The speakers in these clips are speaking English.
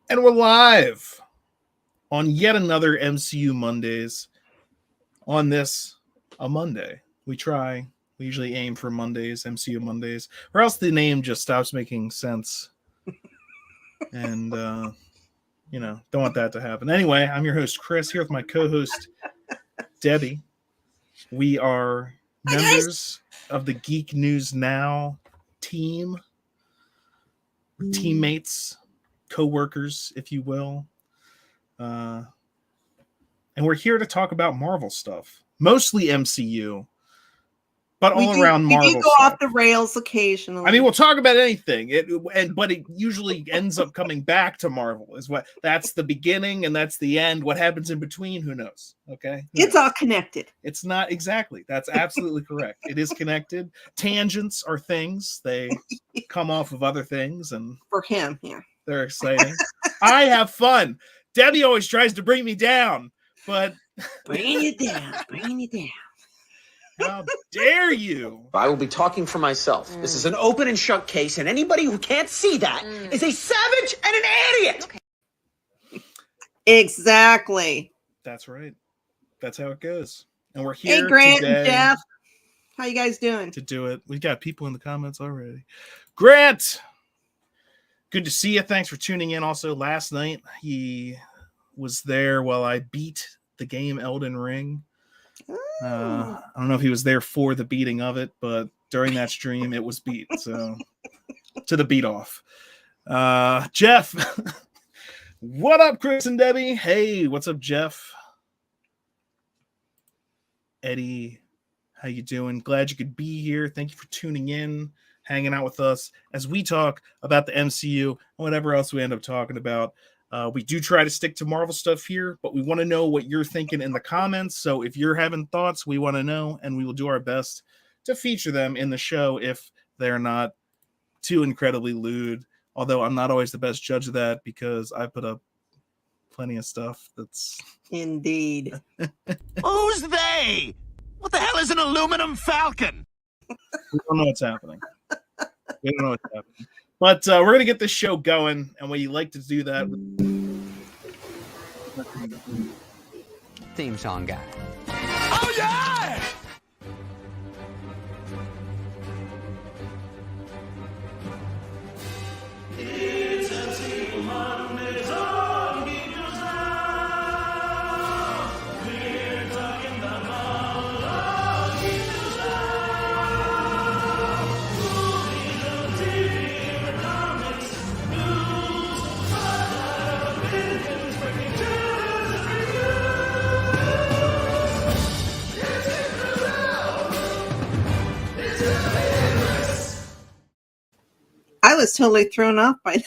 And we're live on yet another MCU Mondays. On this, a Monday. We try. We usually aim for Mondays, MCU Mondays, or else the name just stops making sense. And, don't want that to happen. Anyway, I'm your host, Chris, here with my co-host, Debbie. We are members of the Geek News Now team. Teammates, co-workers, if you will. And we're here to talk about Marvel stuff, mostly MCU, but around Marvel. We do go off the rails occasionally. I mean, we'll talk about anything, but it usually ends up coming back to Marvel. That's the beginning and that's the end. What happens in between? Who knows? Okay, it's all connected. It's not exactly. That's absolutely correct. It is connected. Tangents are things; they come off of other things, and for him, yeah, they're exciting. I have fun. Debbie always tries to bring me down, but bring you down. How dare you? I will be talking for myself. This is an open and shut case, and anybody who can't see that is a savage and an idiot. Okay. Exactly. That's right. That's how it goes. And we're here Hey, Grant today and Jeff. How you guys doing? to do it. We've got people in the comments already. Grant, good to see you. Thanks for tuning in. Also, last night he was there while I beat the game Elden Ring. I don't know if he was there for the beating of it, but during that stream it was beat. So to the beat off. Jeff, what up, Chris and Debbie? Hey, what's up, Jeff? Eddie, how you doing? Glad you could be here. Thank you for tuning in, hanging out with us as we talk about the MCU and whatever else we end up talking about. We do try to stick to Marvel stuff here, but we want to know what you're thinking in the comments. So if you're having thoughts, we want to know, and we will do our best to feature them in the show if they're not too incredibly lewd. Although I'm not always the best judge of that because I put up plenty of stuff that's... Indeed. Who's they? What the hell is an aluminum falcon? We don't know what's happening. We don't know what's happening. But we're going to get this show going, and we like to do that. Theme song guy. Oh, yeah! I was totally thrown off by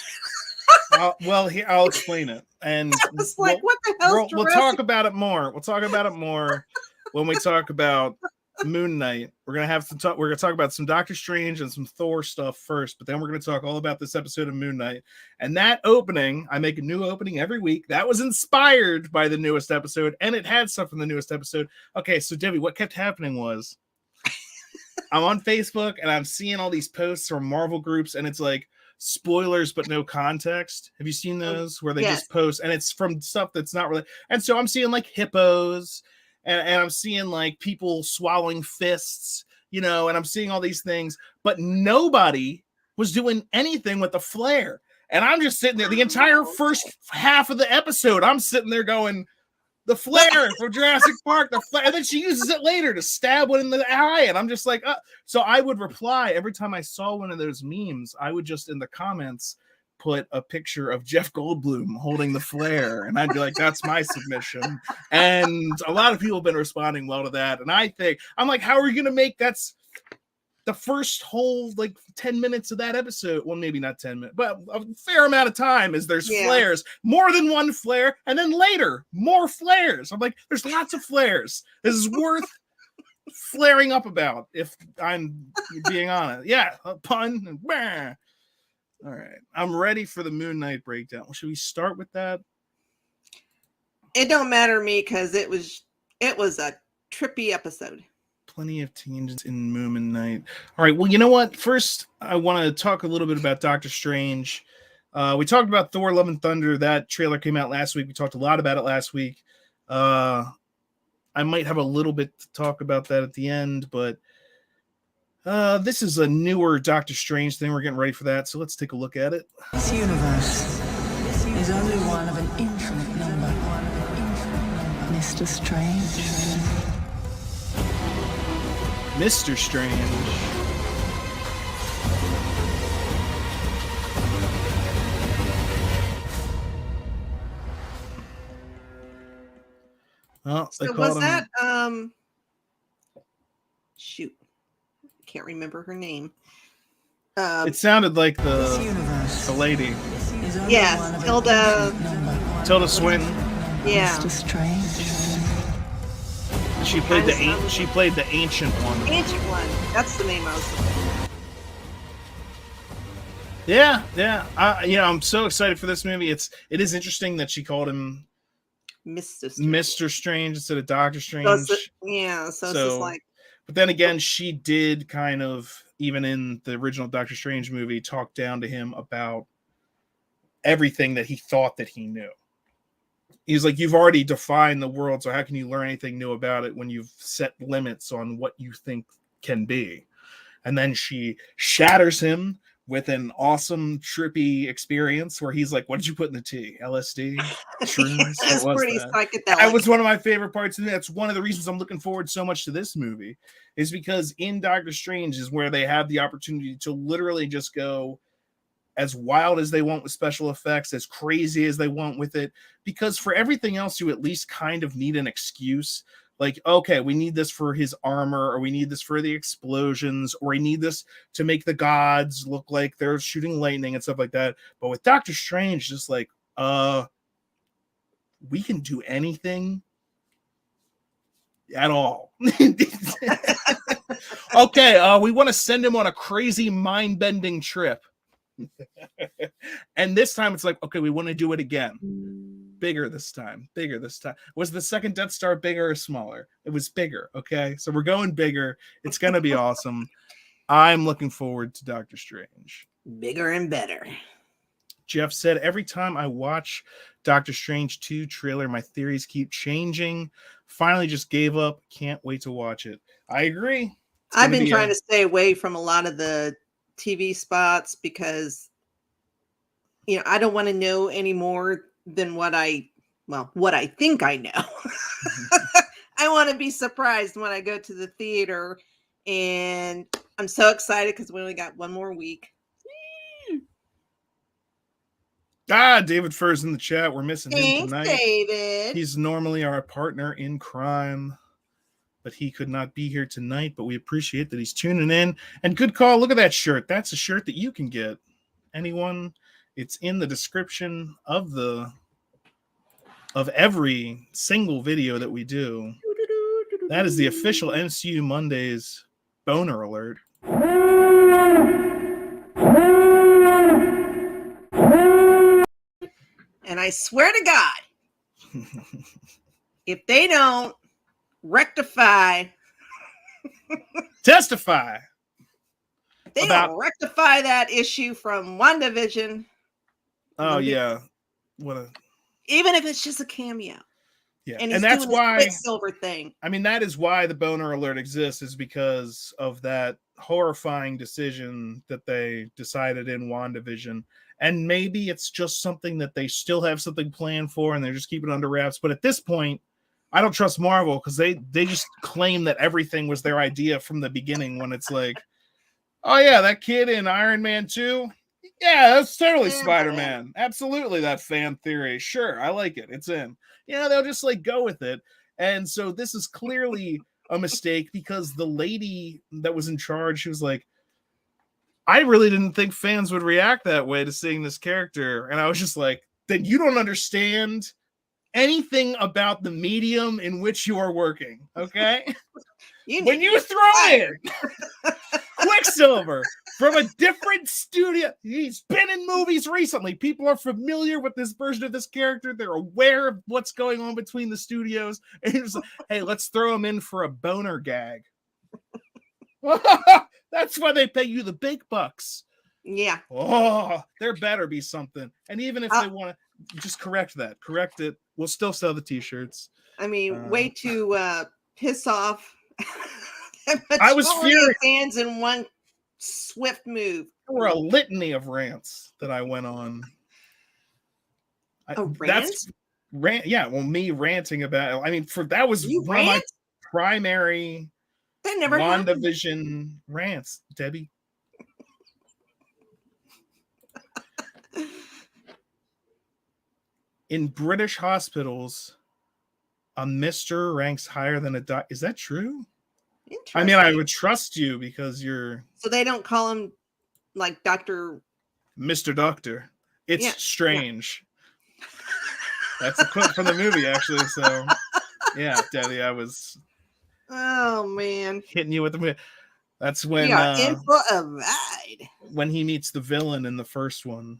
that. Well, here I'll explain it, and I was like, "What the hell?" We'll talk about it more. We'll talk about it more when we talk about Moon Knight. We're gonna have some talk. We're gonna talk about some Doctor Strange and some Thor stuff first, but then we're gonna talk all about this episode of Moon Knight. And that opening, I make a new opening every week. That was inspired by the newest episode, and it had stuff from the newest episode. Okay, so Debbie, what kept happening was I'm on Facebook and I'm seeing all these posts from Marvel groups, and it's like spoilers but no context. Have you seen those where they just post and it's from stuff that's not really? And so I'm seeing like hippos, and I'm seeing like people swallowing fists, and I'm seeing all these things, but nobody was doing anything with the flare. And I'm just sitting there the entire first half of the episode. I'm sitting there going, the flare from Jurassic Park, the flare. And then she uses it later to stab one in the eye. And I'm just like, so I would reply every time I saw one of those memes. I would just in the comments put a picture of Jeff Goldblum holding the flare, and I'd be like, that's my submission. And a lot of people have been responding well to that. And I'm like, how are you gonna make that's the first whole like 10 minutes of that episode? Well, maybe not 10 minutes, but a fair amount of time is there's flares, more than one flare, and then later more flares. I'm like, there's lots of flares. This is worth flaring up about, if I'm being honest. Yeah, a pun. And bah. All right, I'm ready for the Moon Knight breakdown. Should we start with that? It don't matter to me because it was a trippy episode. Plenty of tangents in Moon Knight. All right, well, you know what? First, I want to talk a little bit about Doctor Strange. We talked about Thor: Love and Thunder. That trailer came out last week. We talked a lot about it last week. I might have a little bit to talk about that at the end, but this is a newer Doctor Strange thing. We're getting ready for that, so let's take a look at it. This universe is only one of an infinite number. Mr. Strange. Mr. Strange. Well, So was that shoot, can't remember her name. It sounded like This the universe lady, is only Yes, one of an Tilda- infinite number. Tilda Swinton. Yeah, Mr. Strange. She played the Kinda sounded- she played the ancient one. ancient one. That's the name I was looking for. Yeah. I'm so excited for this movie. It is interesting that she called him Mr. Strange. Mr. Strange instead of Doctor Strange. So it's it's just like But then again, she did kind of, even in the original Doctor Strange movie, talk down to him about everything that he thought that he knew. He's like, you've already defined the world, so how can you learn anything new about it when you've set limits on what you think can be? And then she shatters him with an awesome, trippy experience where he's like, what did you put in the tea? LSD? Shrooms? it's What was pretty that? psychedelic. That was one of my favorite parts, and that's one of the reasons I'm looking forward so much to this movie, is because in Doctor Strange is where they have the opportunity to literally just go as wild as they want with special effects, as crazy as they want with it, because for everything else, you at least kind of need an excuse. Like, okay, we need this for his armor, or we need this for the explosions, or we need this to make the gods look like they're shooting lightning and stuff like that. But with Doctor Strange, just like, we can do anything at all. Okay, we want to send him on a crazy mind-bending trip. And this time it's like, okay, we want to do it again. Bigger this time. Was the second Death Star bigger or smaller? It was bigger. Okay, so we're going bigger. It's gonna be awesome. I'm looking forward to Doctor Strange. bigger and better. Jeff said, every time I watch Doctor Strange 2 trailer, my theories keep changing. Finally just gave up. Can't wait to watch it. I agree. I've been trying to stay away from a lot of the TV spots because, I don't want to know any more than what I think I know. I want to be surprised when I go to the theater, and I'm so excited because we only got one more week. David Furr's in the chat. We're missing him Thanks, tonight. David. He's normally our partner in crime, but he could not be here tonight. But we appreciate that he's tuning in. And good call. Look at that shirt. That's a shirt that you can get. Anyone? It's in the description of every single video that we do. That is the official MCU Mondays boner alert. And I swear to God, if they don't rectify, Testify. if they About- don't rectify that issue from WandaVision, Oh yeah. What a even if it's just a cameo. yeah. And And that's doing this why Quicksilver thing. I mean, that is why the boner alert exists, is because of that horrifying decision that they decided in WandaVision. And maybe it's just something that they still have something planned for and they're just keeping it under wraps. But at this point, I don't trust Marvel because they just claim that everything was their idea from the beginning, when it's like, oh yeah, that kid in Iron Man 2. Yeah, that's totally Yeah, Spider-Man. Absolutely, that fan theory. Sure, I like it. It's in. They'll just like go with it. And so this is clearly a mistake, because the lady that was in charge, she was like, I really didn't think fans would react that way to seeing this character. And I was just like, then you don't understand anything about the medium in which you are working. Okay. When you throw in Quicksilver from a different studio, he's been in movies recently. People are familiar with this version of this character. They're aware of what's going on between the studios. And he was like, hey, let's throw him in for a boner gag. That's why they pay you the big bucks. Yeah. Oh, there better be something. And even if they want to just correct it, we'll still sell the t-shirts. I mean, way to piss off I was majority of furious. fans in one swift move. There were a litany of rants that I went on. Yeah, well, me ranting about. I mean, that was you one of my primary that never WandaVision rants, Debbie. In British hospitals, a Mr. ranks higher than a doc. Is that true? I mean, I would trust you because you're. So they don't call him like Dr. Mr. Doctor. It's strange. Yeah. That's a quote from the movie, actually. So, yeah, Debbie, I was. Oh man, hitting you with the movie. That's when in for a ride. When he meets the villain in the first one,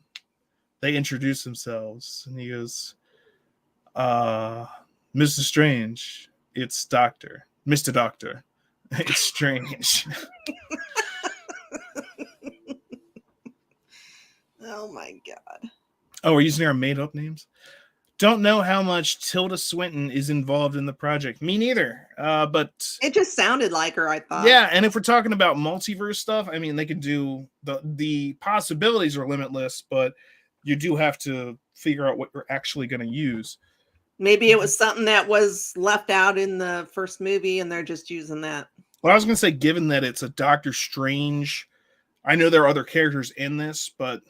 they introduce themselves, and he goes, "Mr. Strange, it's Doctor, Mr. Doctor, it's Strange." Oh my god! Oh, we're using our made-up names. Don't know how much Tilda Swinton is involved in the project. Me neither. But it just sounded like her, I thought. Yeah, and if we're talking about multiverse stuff, I mean, they could do the possibilities are limitless, but you do have to figure out what you're actually going to use. Maybe it was something that was left out in the first movie, and they're just using that. Well, I was going to say, given that it's a Doctor Strange, I know there are other characters in this, but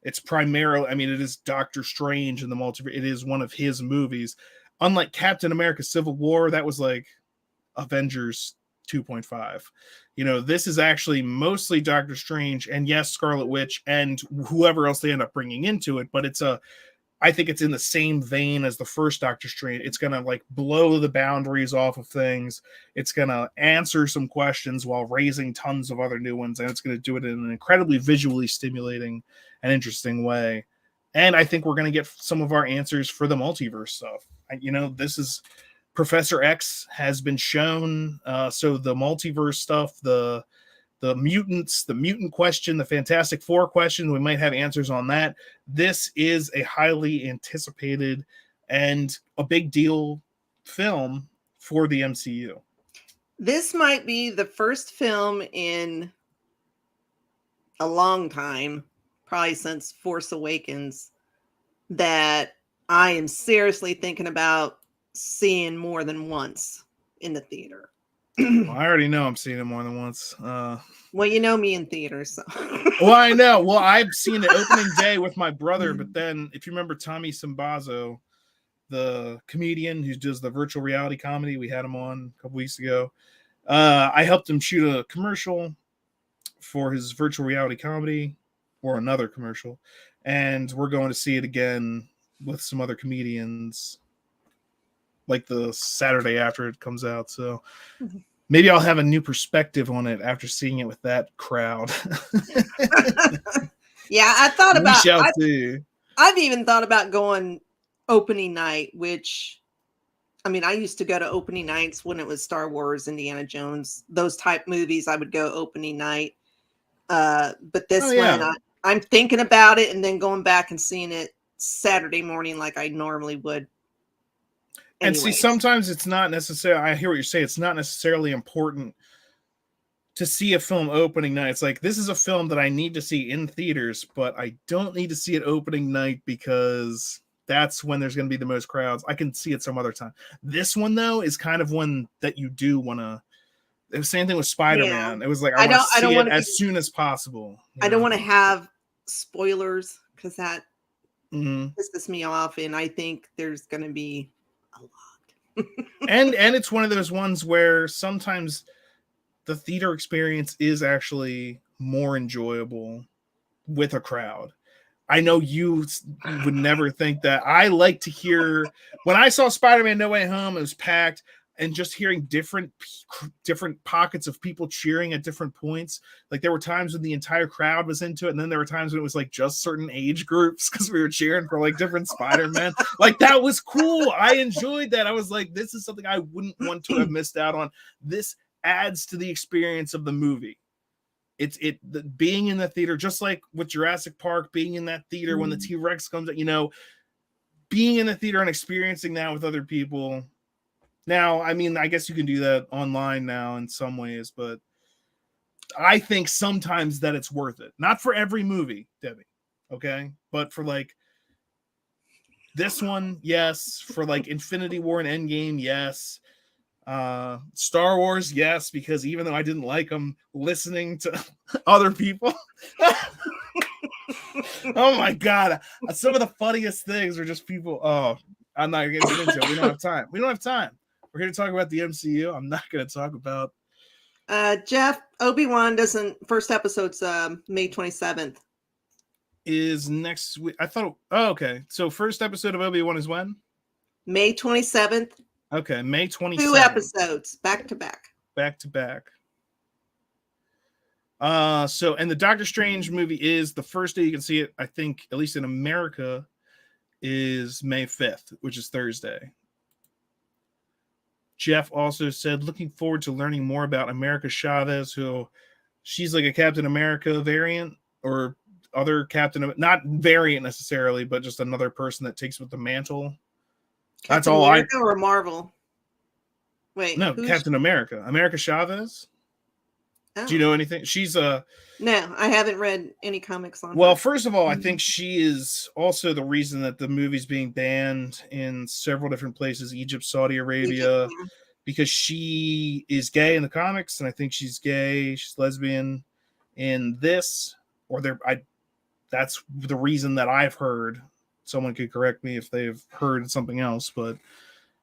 it's primarily, I mean, it is Doctor Strange in the multiverse. It is one of his movies. Unlike Captain America Civil War, that was like Avengers 2.5. You know, this is actually mostly Doctor Strange and yes, Scarlet Witch and whoever else they end up bringing into it. But I think it's in the same vein as the first Doctor Strange. It's going to like blow the boundaries off of things. It's going to answer some questions while raising tons of other new ones. And it's going to do it in an incredibly visually stimulating and interesting way. And I think we're going to get some of our answers for the multiverse stuff. You know, this is Professor X has been shown. So the multiverse stuff, the mutants, the mutant question, the Fantastic Four question, we might have answers on that. This is a highly anticipated and a big deal film for the MCU. This might be the first film in a long time, probably since Force Awakens, that I am seriously thinking about seeing more than once in the theater. Well, I already know I'm seeing it more than once. Well, you know me in theaters. So. Well, I know. Well, I've seen it opening day with my brother, but then if you remember Tommy Simbazo, the comedian who does the virtual reality comedy, we had him on a couple weeks ago. I helped him shoot a commercial for his virtual reality comedy, or another commercial, and we're going to see it again with some other comedians like the Saturday after it comes out. So maybe I'll have a new perspective on it after seeing it with that crowd. Yeah, I thought about I've even thought about going opening night, which I mean, I used to go to opening nights when it was Star Wars, Indiana Jones, those type movies. I would go opening night. But this one, I'm thinking about it and then going back and seeing it Saturday morning like I normally would. And see, sometimes it's not necessarily, I hear what you're saying, it's not necessarily important to see a film opening night. It's like, this is a film that I need to see in theaters, but I don't need to see it opening night because that's when there's going to be the most crowds. I can see it some other time. This one, though, is kind of one that you do want to. It was the same thing with Spider-Man. It was like, I want to see it as soon as possible. I don't want to have spoilers because that pisses me off, and I think there's going to be a lot. and it's one of those ones where sometimes the theater experience is actually more enjoyable with a crowd. I know you would never think that. I like to hear, when I saw Spider-Man No Way Home, it was packed, and just hearing different pockets of people cheering at different points. Like there were times when the entire crowd was into it, and then there were times when it was like just certain age groups because we were cheering for like different Spider-Man. Like that was cool. I enjoyed that. I was like, this is something I wouldn't want to have missed out on. This adds to the experience of the movie. being in the theater, just like with Jurassic Park, being in that theater when the T-Rex comes out, being in the theater and experiencing that with other people. Now, I mean, I guess you can do that online now in some ways, but I think sometimes that it's worth it. Not for every movie, Debbie, okay? But for like this one, yes. For like Infinity War and Endgame, yes. Star Wars, yes, because even though I didn't like them, listening to other people. Oh my god, some of the funniest things are just people. Oh, I'm not gonna get into it. We don't have time. We're here to talk about the MCU. I'm not gonna talk about Jeff, Obi-Wan first episode's May 27th. is next week. I thought okay. So first episode of Obi-Wan is when? May 27th. Okay, May 27th. 2 episodes back to back. Back to back. So and the Doctor Strange movie is the first day you can see it, I think, at least in America, is May 5th, which is Thursday. Jeff also said, looking forward to learning more about America Chavez, who she's like a Captain America variant or other Captain, not variant necessarily, but just another person that takes with the mantle. That's all America or Marvel? Wait, no, Captain America. America Chavez. Oh. Do you know anything? She's a no, I haven't read any comics on well, her. first of all, I think she is also the reason that the movie's being banned in several different places, Egypt, Saudi Arabia, because she is gay in the comics, and I think she's gay, she's lesbian in this, or that's the reason that I've heard. Someone could correct me if they've heard something else, but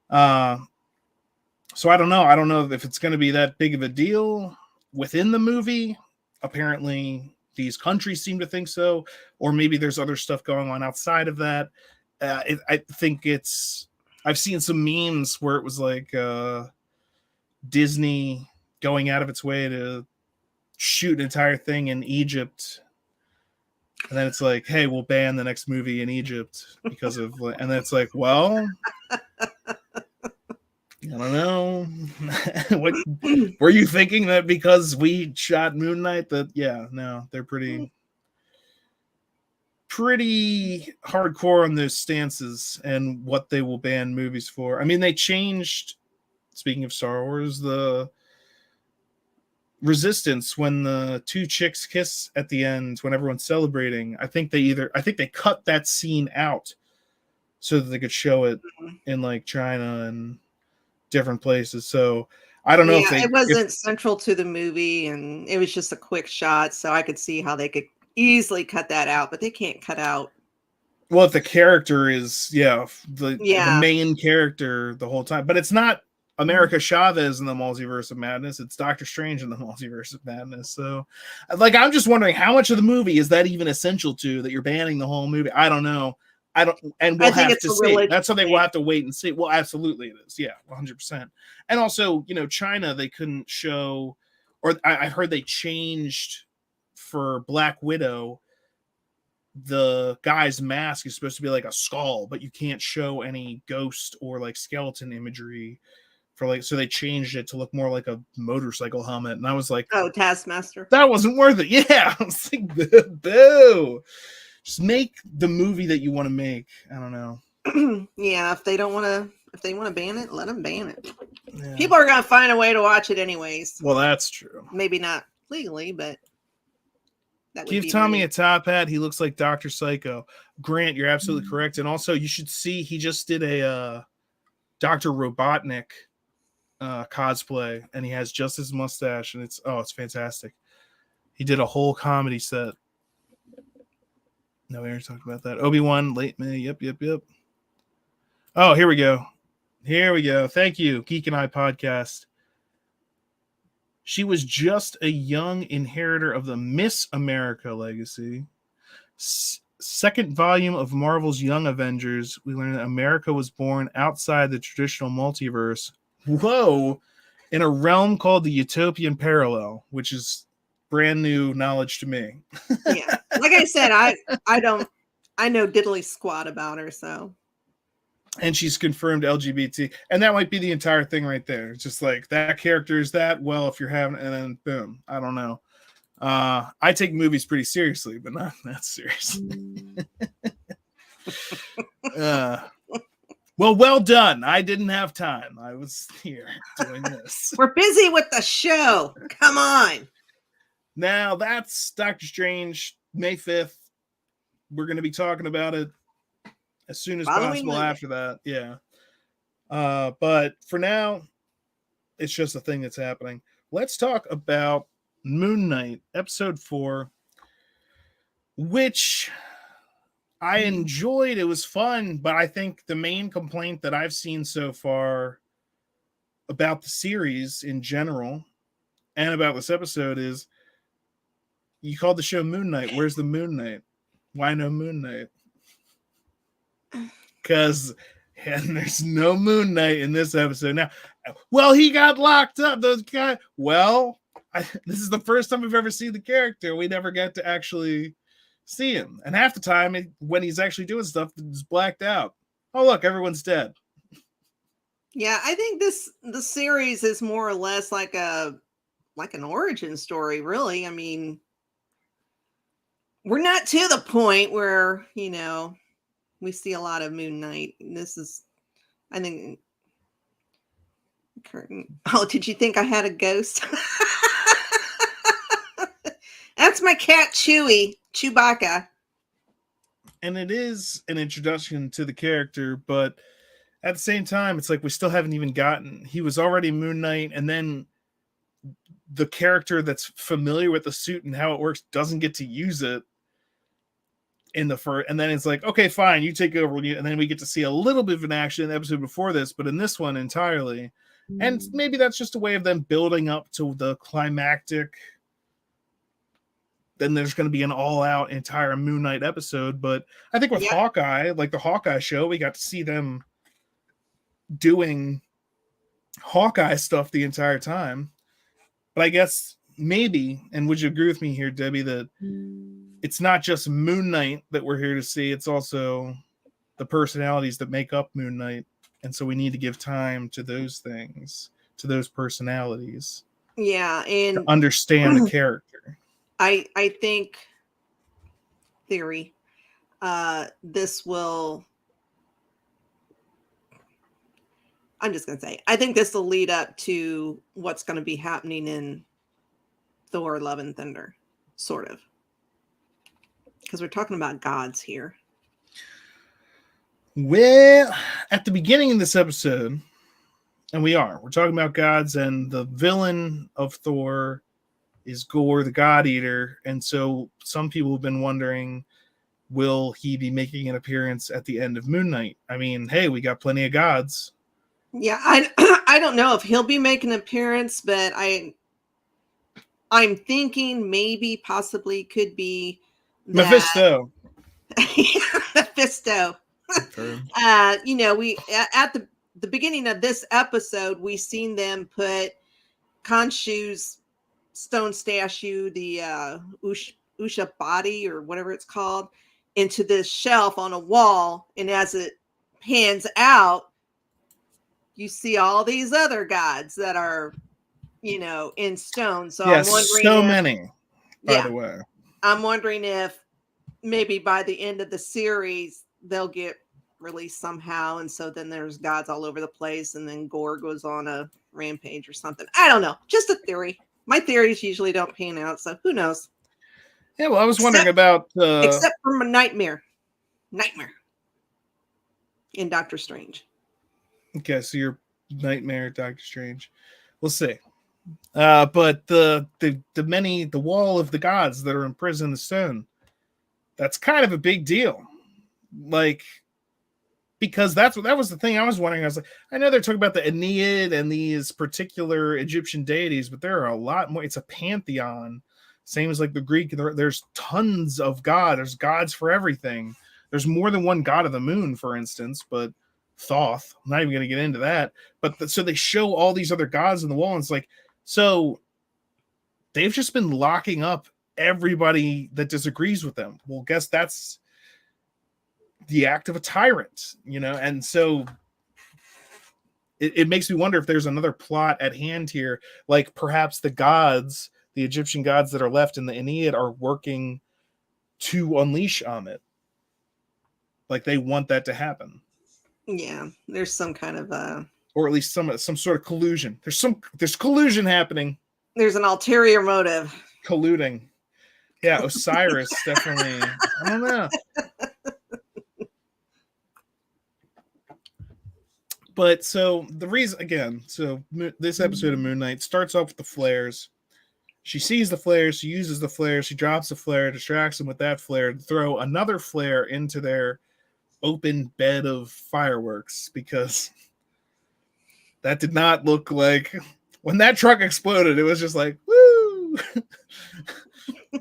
so I don't know. I don't know if it's going to be that big of a deal within the movie. Apparently these countries seem to think so, or maybe there's other stuff going on outside of that. I think I've seen some memes where it was like Disney going out of its way to shoot an entire thing in Egypt, and then it's like, hey, we'll ban the next movie in Egypt because of, and then it's like, well, I don't know. What were you thinking, that because we shot Moon Knight that no, they're pretty hardcore on those stances and what they will ban movies for. I mean, they changed, speaking of Star Wars, the Resistance when the two chicks kiss at the end when everyone's celebrating. I think they cut that scene out so that they could show it in like China and different places. So I don't know if it wasn't central to the movie, and it was just a quick shot, so I could see how they could easily cut that out, but they can't cut out. Well, if the character is the main character the whole time, but it's not America Chavez in the Multiverse of Madness, it's Doctor Strange in the Multiverse of Madness. So like, I'm just wondering how much of the movie is that even essential to, that you're banning the whole movie? I don't know. And we'll have to see. That's something we'll have to wait and see. Well, absolutely it is. Yeah, 100%. And also, China, they couldn't show, or I heard they changed for Black Widow. The guy's mask is supposed to be like a skull, but you can't show any ghost or like skeleton imagery for like, so they changed it to look more like a motorcycle helmet. And I was like, oh, Taskmaster. That wasn't worth it. Yeah. I was like, boo. Just make the movie that you want to make. I don't know. Yeah, if they want to ban it, let them ban it. Yeah. People are gonna find a way to watch it anyways. Well, that's true. Maybe not legally, but that would give Tommy a top hat. He looks like Dr. Psycho. Grant, you're absolutely correct. And also, you should see, he just did a Dr. Robotnik cosplay, and he has just his mustache, and it's fantastic. He did a whole comedy set. No, we already talked about that. Obi-Wan, late May. Yep. Oh, here we go. Thank you, Geek and I podcast. She was just a young inheritor of the Miss America legacy. Second volume of Marvel's Young Avengers. We learned that America was born outside the traditional multiverse. Whoa! In a realm called the Utopian Parallel, which is brand new knowledge to me. Yeah, like I said, I know diddly squat about her. So, and she's confirmed LGBT, and that might be the entire thing right there. It's just like that character is that. Well, if you're having, and then boom, I don't know. I take movies pretty seriously, but not that serious. Well done. I didn't have time. I was here doing this. We're busy with the show. Come on. Now that's Doctor Strange, May 5th. We're going to be talking about it as soon as Following possible Monday. after that. Yeah. But for now, it's just a thing that's happening. Let's talk about Moon Knight, episode 4, which I enjoyed. It was fun, but I think the main complaint that I've seen so far about the series in general and about this episode is you called the show Moon Knight. Where's the Moon Knight? Why no Moon Knight? Because there's no Moon Knight in this episode. Now, well, he got locked up. Those guys. Well, this is the first time we've ever seen the character. We never get to actually see him. And half the time, when he's actually doing stuff, it's blacked out. Oh, look, everyone's dead. Yeah, I think the series is more or less like an origin story, really. I mean, we're not to the point where, we see a lot of Moon Knight. This is, I think, curtain. Oh, did you think I had a ghost? That's my cat, Chewbacca. And it is an introduction to the character, but at the same time, it's like we still haven't even gotten. He was already Moon Knight, and then the character that's familiar with the suit and how it works doesn't get to use it in the first. And then it's like, okay, fine, you take over, and then we get to see a little bit of an action in the episode before this, but in this one entirely. And maybe that's just a way of them building up to the climactic. Then there's going to be an all-out entire Moon Knight episode. But I think with Hawkeye, like the Hawkeye show, we got to see them doing Hawkeye stuff the entire time. But I guess maybe, and would you agree with me here, Debbie, that it's not just Moon Knight that we're here to see, it's also the personalities that make up Moon Knight. And so we need to give time to those things, to those personalities. Yeah, and to understand the character. I think theory. This will. I'm just gonna say. I think this will lead up to what's going to be happening in Thor: Love and Thunder, sort of, because we're talking about gods here. Well, at the beginning of this episode, and we're talking about gods, and the villain of Thor is Gore, the God Eater. And so some people have been wondering, will he be making an appearance at the end of Moon Knight? I mean, hey, we got plenty of gods. Yeah, I don't know if he'll be making an appearance, but I'm thinking maybe possibly could be that... Mephisto. Mephisto. We at the beginning of this episode, we seen them put Khonshu's stone statue, the Usha body or whatever it's called, into this shelf on a wall, and as it pans out, you see all these other gods that are, in stone. So yes, I'm wondering so many. By the way, I'm wondering if maybe by the end of the series they'll get released somehow, and so then there's gods all over the place, and then Gore goes on a rampage or something. I don't know, just a theory. My theories usually don't pan out, so who knows? Yeah, well, I was wondering about except for my nightmare in Doctor Strange. Okay, so your nightmare, Doctor Strange. We'll see. But the wall of the gods that are imprisoned in the stone, that's kind of a big deal. Like, because that was the thing I was wondering. I was like, I know they're talking about the Aeneid and these particular Egyptian deities, but there are a lot more. It's a pantheon, same as like the Greek. There's tons of gods. There's gods for everything. There's more than one god of the moon, for instance, but Thoth. I'm not even going to get into that. But so they show all these other gods in the wall, and it's like, so they've just been locking up everybody that disagrees with them. Well, guess that's the act of a tyrant, and so it makes me wonder if there's another plot at hand here, like perhaps the gods the Egyptian gods that are left in the Aeneid are working to unleash Amit. Like they want that to happen. Yeah, there's some kind of or at least some sort of collusion. There's collusion happening. there's an ulterior motive. Colluding. Yeah, Osiris definitely. I don't know. But so the reason again, so this episode of Moon Knight starts off with the flares. She sees the flares, she uses the flare, she drops the flare, distracts them with that flare, to throw another flare into their open bed of fireworks, because that did not look like when that truck exploded, it was just like, woo!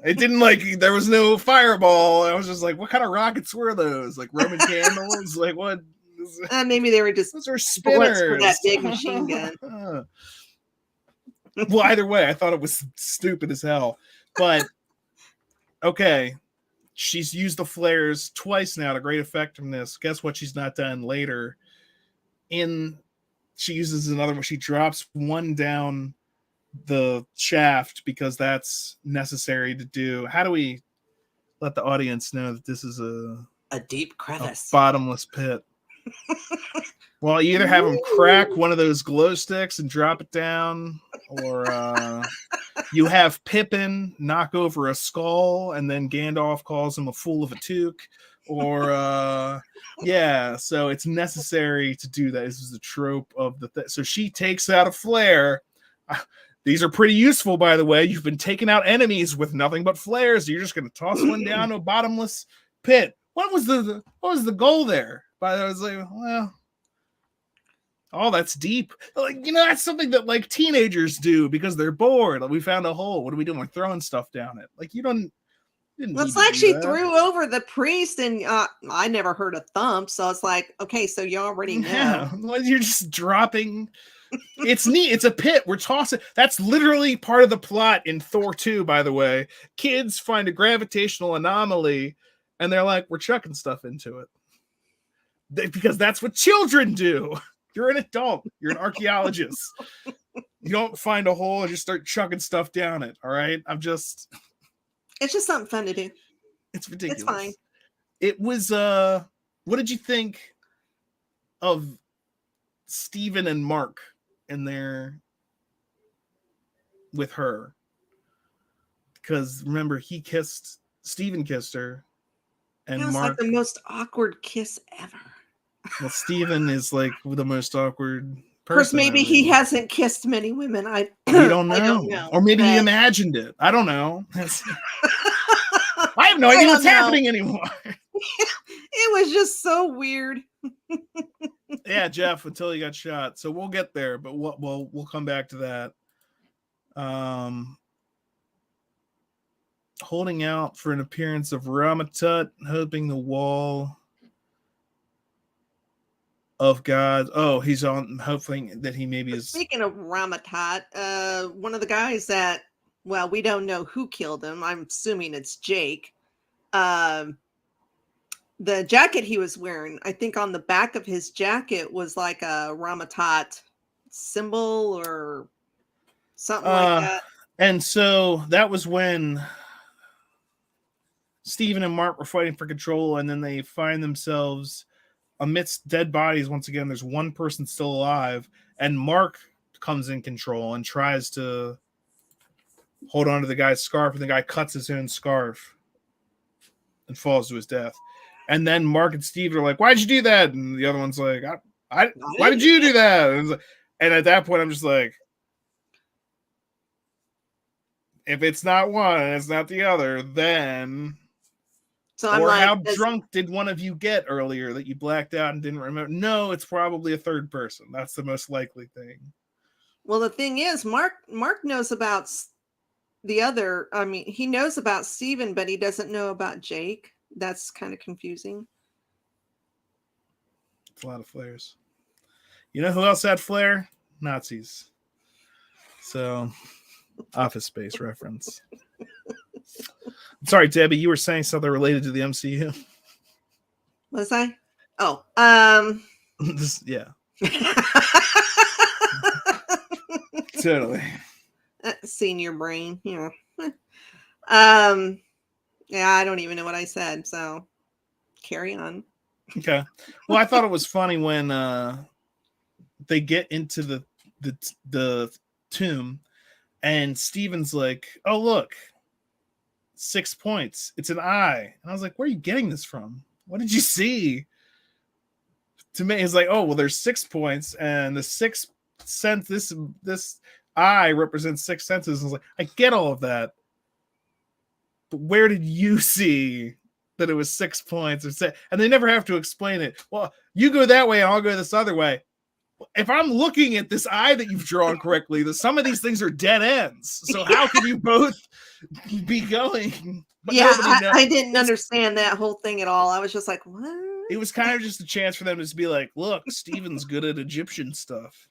It didn't like, there was no fireball. I was just like, what kind of rockets were those? Like Roman candles? Like what? Maybe they were just those are spinners for that big machine gun. Well, either way, I thought it was stupid as hell. But okay, she's used the flares twice now to great effectiveness. Guess what? She's not done later. She uses another one. She drops one down the shaft because that's necessary to do. How do we let the audience know that this is a deep crevice, bottomless pit? Well, you either have them crack one of those glow sticks and drop it down, or you have Pippin knock over a skull and then Gandalf calls him a fool of a toque, or yeah, so it's necessary to do that. This is the trope of the so she takes out a flare. These are pretty useful, by the way. You've been taking out enemies with nothing but flares. You're just going to toss one down to a bottomless pit. What was the goal there? But I was like, well, oh, that's deep. Like, that's something that like teenagers do because they're bored. Like, we found a hole. What are we doing? We're throwing stuff down it. Like, it's like she threw over the priest, and I never heard a thump. So it's like, okay, so you already know. Yeah, well, you're just dropping. It's neat. It's a pit. We're tossing. That's literally part of the plot in Thor 2, by the way. Kids find a gravitational anomaly, and they're like, we're chucking stuff into it. Because that's what children do. You're an adult. You're an archaeologist. You don't find a hole and just start chucking stuff down it. All right? It's just something fun to do. It's ridiculous. It's fine. It was, what did you think of Steven and Mark in there with her? Because remember, Steven kissed her, and it was Mark, like the most awkward kiss ever. Well, Steven is like the most awkward person. Of course, maybe he hasn't kissed many women. We don't know. I don't know. Or maybe he imagined it. I don't know. I have no idea what's happening anymore. It was just so weird. Yeah, Jeff, until he got shot. So we'll get there, but we'll come back to that. Holding out for an appearance of Ramatut, hoping the wall of God. Oh, he's on, hoping that he maybe is. Speaking of Ramatut, one of the guys that, well, we don't know who killed him. I'm assuming it's Jake. The jacket he was wearing, I think on the back of his jacket was like a Ramatut symbol or something like that. And so that was when Steven and Mark were fighting for control, and then they find themselves amidst dead bodies. Once again, there's one person still alive, and Mark comes in control and tries to hold on to the guy's scarf, and the guy cuts his own scarf and falls to his death. And then Mark and Steve are like, why'd you do that? And the other one's like, why did you do that? And at that point, I'm just like, if it's not one and it's not the other, then... So I'm or like, how drunk did one of you get earlier that you blacked out and didn't remember? No, it's probably a third person. That's the most likely thing. Well, the thing is, Mark knows about the other. I mean, he knows about Steven, but he doesn't know about Jake. That's kind of confusing. It's a lot of flares. You know who else had flare? Nazis. So, Office Space reference. Sorry, Debbie, you were saying something related to the MCU. Was I? Oh, Yeah. Totally. Senior brain, um, yeah, I don't even know what I said, so carry on. Okay. Well, I thought it was funny when they get into the tomb, and Steven's like, "Oh, look, 6 points. It's an eye." And I was like, "Where are you getting this from? What did you see?" To me, he's like, "Oh, well, there's 6 points, and the sixth sense. This eye represents 6 senses." I was like, "I get all of that, but where did you see that it was 6 points?" And they never have to explain it. Well, you go that way, and I'll go this other way. If I'm looking at this eye that you've drawn correctly, some of these things are dead ends. So how can you both be going? But Yeah, nobody knows. I didn't understand that whole thing at all. I was just like, what? It was kind of just a chance for them to just be like, "Look, Steven's good at Egyptian stuff.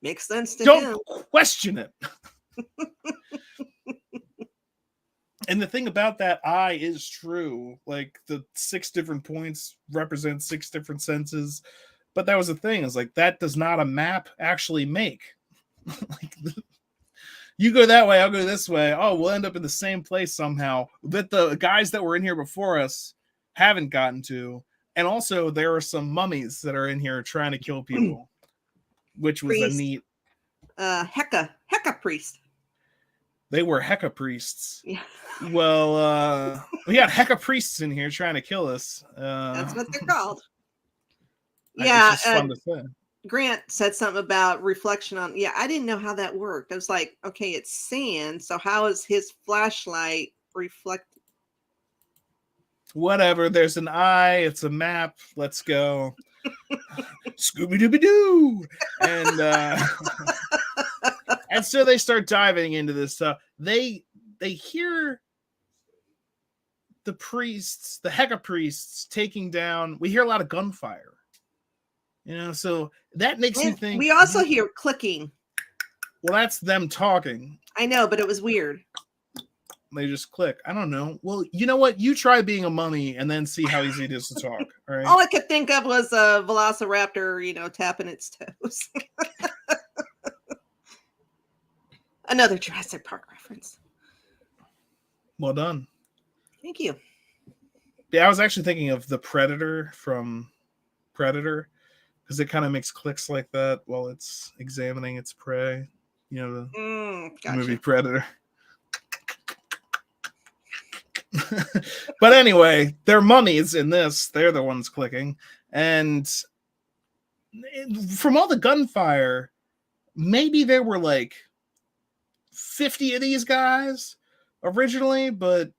Makes sense to him. Don't question it." And the thing about that eye is true. Like, the 6 different points represent 6 different senses. But that was the thing, is like, that does not a map actually make. Like, you go that way, I'll go this way. Oh, we'll end up in the same place somehow that the guys that were in here before us haven't gotten to. And also, there are some mummies that are in here trying to kill people, which was Priest. a neat. Hecka priest. They were Hecka priests. Yeah. Well, we got Hecka priests in here trying to kill us. That's what they're called. It's Yeah, just fun to say. Grant said something about reflection on. Yeah, I didn't know how that worked. I was like, okay, it's sand. So how is his flashlight reflect? Whatever. There's an eye. It's a map. Let's go. Scooby Dooby Doo. And so they start diving into this stuff. They hear the priests, the Hecka priests, taking down. We hear a lot of gunfire. So that makes you think. We also hear clicking. Well, that's them talking. I know, but it was weird. They just click. I don't know. Well, you know what? You try being a mummy and then see how easy it is to talk. All right. All I could think of was a velociraptor, tapping its toes. Another Jurassic Park reference. Well done. Thank you. Yeah, I was actually thinking of the Predator from Predator, because it kind of makes clicks like that while it's examining its prey. The Gotcha. movie Predator. But anyway, they're mummies in this. They're the ones clicking. And from all the gunfire, maybe there were like 50 of these guys originally, but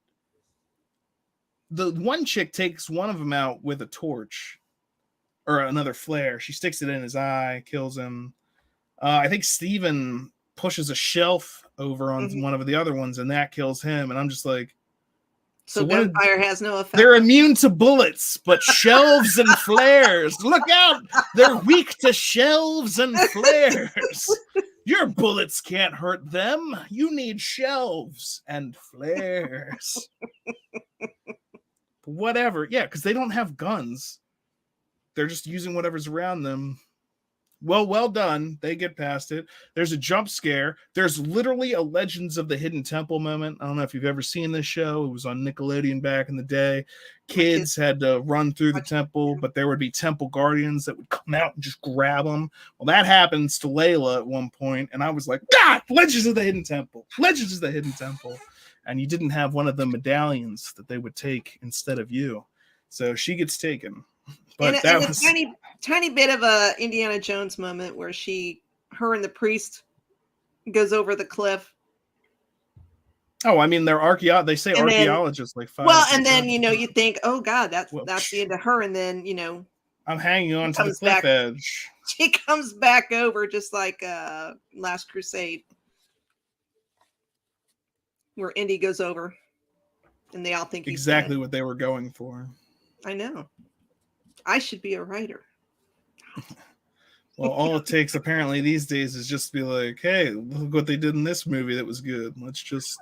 the one chick takes one of them out with a torch or another flare. She sticks it in his eye, kills him. I think Steven pushes a shelf over on one of the other ones, and that kills him. And I'm just like, so gunfire has no effect. They're immune to bullets, but shelves and flares. Look out! They're weak to shelves and flares. Your bullets can't hurt them. You need shelves and flares. Whatever. Yeah, because they don't have guns. They're just using whatever's around them. Well done. They get past it. There's a jump scare. There's literally a Legends of the Hidden Temple moment. I don't know if you've ever seen this show. It was on Nickelodeon back in the day. Kids had to run through the temple, but there would be temple guardians that would come out and just grab them. Well, that happens to Layla at one point, and I was like, Legends of the Hidden Temple. Legends of the Hidden Temple. And you didn't have one of the medallions that they would take instead of you. So she gets taken. But that was a tiny bit of a Indiana Jones moment where her and the priest goes over the cliff. Oh, I mean, they're they say and archaeologists then, like 5. Well, and then you think, oh God, that's the end of her, and then I'm hanging on to the cliff edge. She comes back over just like Last Crusade, where Indy goes over, and they all think he's exactly dead. What they were going for. I know. I should be a writer. Well, all it takes apparently these days is just to be like, hey, look what they did in this movie that was good. Let's just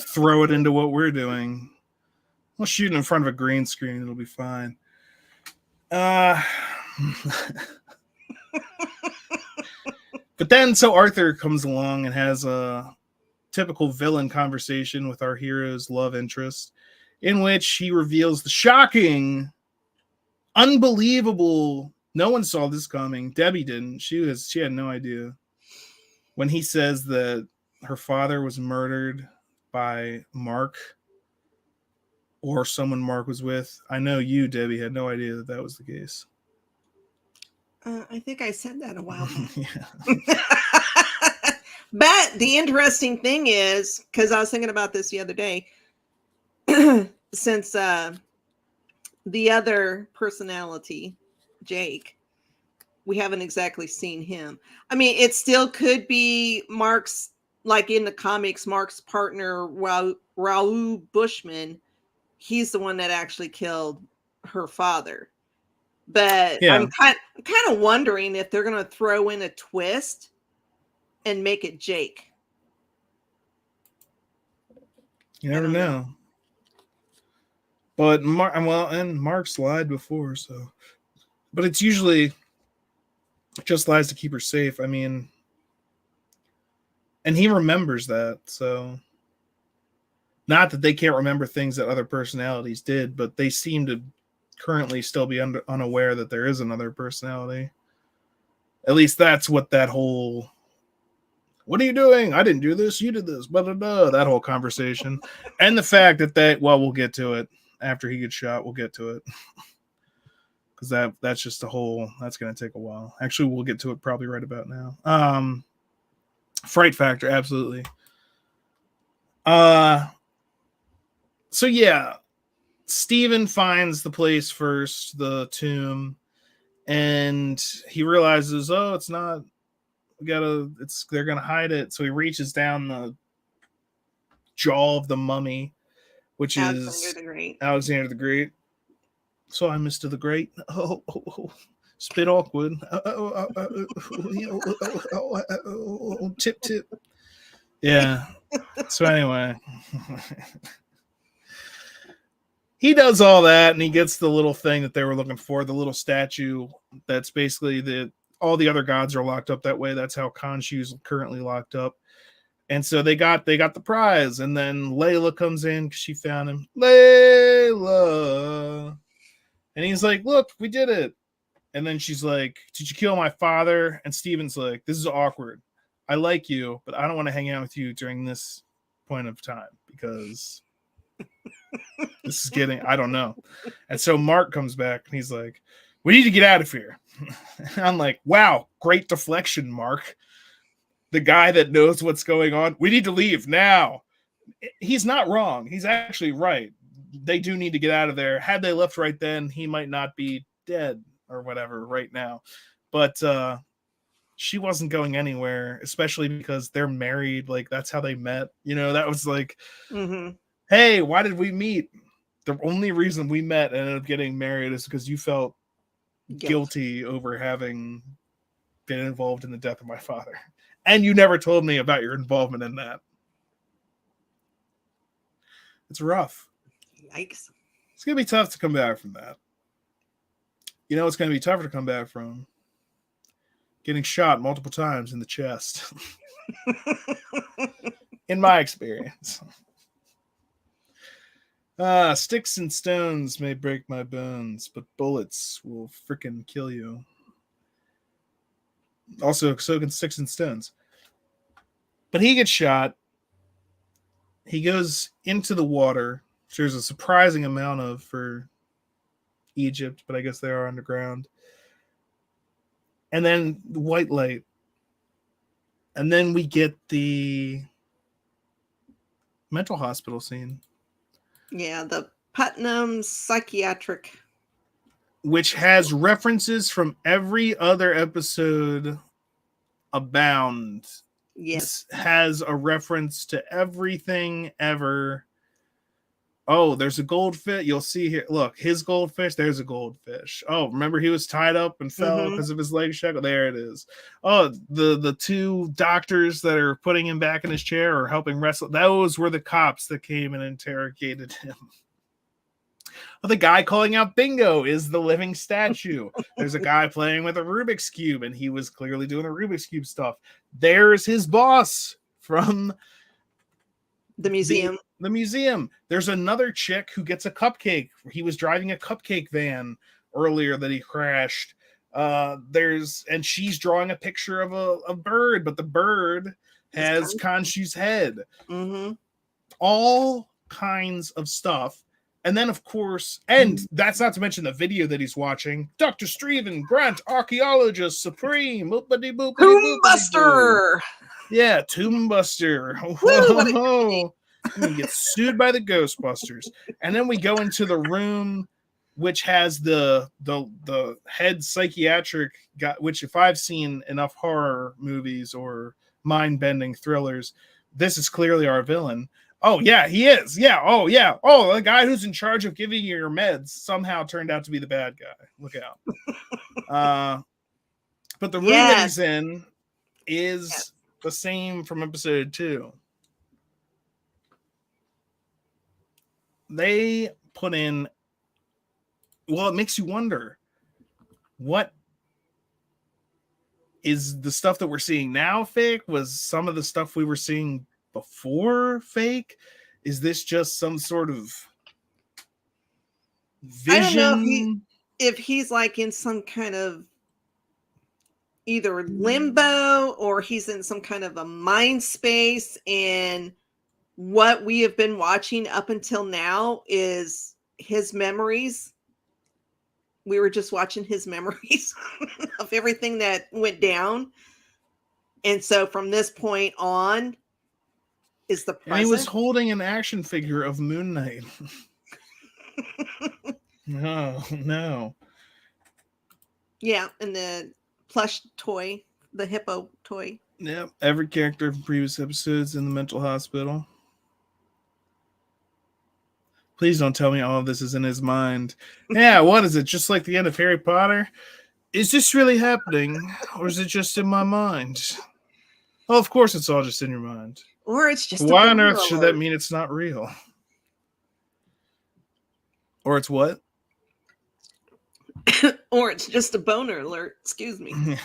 throw it into what we're doing. We'll shoot it in front of a green screen. It'll be fine. But then, so Arthur comes along and has a typical villain conversation with our hero's love interest, in which he reveals the shocking, unbelievable, no one saw this coming. Debbie didn't. She had no idea. When he says that her father was murdered by Mark, or someone Mark was with. I know you, Debbie, had no idea that was the case. I think I said that a while back. Yeah. But the interesting thing is, because I was thinking about this the other day, since the other personality, Jake, we haven't exactly seen him. I mean, it still could be Mark's, like in the comics, Mark's partner, Raoul Bushman. He's the one that actually killed her father. But Yeah. I'm kind of wondering if they're going to throw in a twist and make it Jake. You never know. But Mark's lied before, so. But it's usually just lies to keep her safe. I mean, and he remembers that, so. Not that they can't remember things that other personalities did, but they seem to currently still be unaware that there is another personality. At least that's what that whole, what are you doing? I didn't do this. You did this. Blah, blah, blah, that whole conversation. And the fact that we'll get to it after he gets shot. We'll get to it. Because that's just that's going to take a while. Actually, we'll get to it probably right about now. Fright factor, absolutely. So yeah, Steven finds the place first, the tomb, and he realizes, it's not, they're gonna hide it. So he reaches down the jaw of the mummy, which is Alexander the Great. So I'm Mr. the Great. Spit awkward. Tip tip. Yeah. So anyway. He does all that, and he gets the little thing that they were looking for, the little statue that's basically all the other gods are locked up that way. That's how Khonshu's currently locked up. And so they got the prize, and then Layla comes in because she found him. Layla. And he's like, look, we did it. And then she's like, did you kill my father? And Steven's like, this is awkward. I like you, but I don't want to hang out with you during this point of time because this is I don't know. And so Mark comes back and he's like, we need to get out of here. I'm like, wow, great deflection, Mark. The guy that knows what's going on. We need to leave now. He's not wrong. He's actually right. They do need to get out of there. Had they left right then, he might not be dead or whatever right now. But she wasn't going anywhere, especially because they're married. Like, that's how they met. You know, that was like, hey, why did we meet? The only reason we met and ended up getting married is because you felt guilty over having been involved in the death of my father. And you never told me about your involvement in that. It's rough. Yikes. It's going to be tough to come back from that. You know, it's going to be tougher to come back from getting shot multiple times in the chest. In my experience. Sticks and stones may break my bones, but bullets will frickin' kill you. Also, so can sticks and stones. But he gets shot. He goes into the water, which there's a surprising amount of for Egypt, but I guess they are underground. And then the white light. And then we get the mental hospital scene. Yeah, the Putnam Psychiatric. Which has references from every other episode abound. Yes. This has a reference to everything ever. Oh, there's a goldfish. You'll see here. Look, his goldfish. There's a goldfish. Oh, remember he was tied up and fell because of his leg shackled. There it is. Oh, the two doctors that are putting him back in his chair or helping wrestle. Those were the cops that came and interrogated him. The guy calling out bingo is the living statue. There's a guy playing with a Rubik's Cube, and he was clearly doing the Rubik's Cube stuff. There's his boss from the museum. The museum. There's another chick who gets a cupcake. He was driving a cupcake van earlier that he crashed. And she's drawing a picture of a bird, but the bird has Khonshu's head. Mm-hmm. All kinds of stuff. And then, of course, and that's not to mention the video that he's watching. Dr. Stephen Grant, archaeologist supreme. Tombbuster. Yeah, Tombbuster. Woo, He gets sued by the Ghostbusters. And then we go into the room which has the head psychiatric guy, which if I've seen enough horror movies or mind-bending thrillers, this is clearly our villain. Oh, yeah, he is. Yeah. Oh, yeah. Oh, the guy who's in charge of giving you your meds somehow turned out to be the bad guy. Look out. But the room that he's in is the same from episode 2. They put in, well, it makes you wonder, what is the stuff that we're seeing now fake? Was some of the stuff we were seeing before fake? Is this just some sort of vision? I don't know if he's like in some kind of either limbo or he's in some kind of a mind space, and what we have been watching up until now is his memories. We were just watching his memories of everything that went down. And so from this point on is the present. And he was holding an action figure of Moon Knight. No. Yeah, and the plush toy, the hippo toy. Yep, every character from previous episodes in the mental hospital. Please don't tell me all of this is in his mind. Yeah, what is it? Just like the end of Harry Potter? Is this really happening? Or is it just in my mind? Oh, of course it's all just in your mind. Or it's just why on earth should that mean it's not real? Or it's what? Or it's just a boner alert. Excuse me.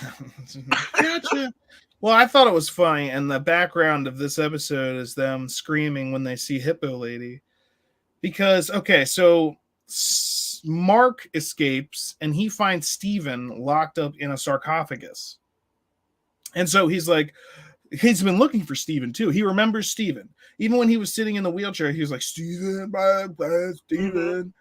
Gotcha. Well, I thought it was funny, and the background of this episode is them screaming when they see Hippo Lady. Because, okay, so Mark escapes, and he finds Steven locked up in a sarcophagus. And so he's like, he's been looking for Steven, too. He remembers Steven. Even when he was sitting in the wheelchair, he was like, Steven, Steven.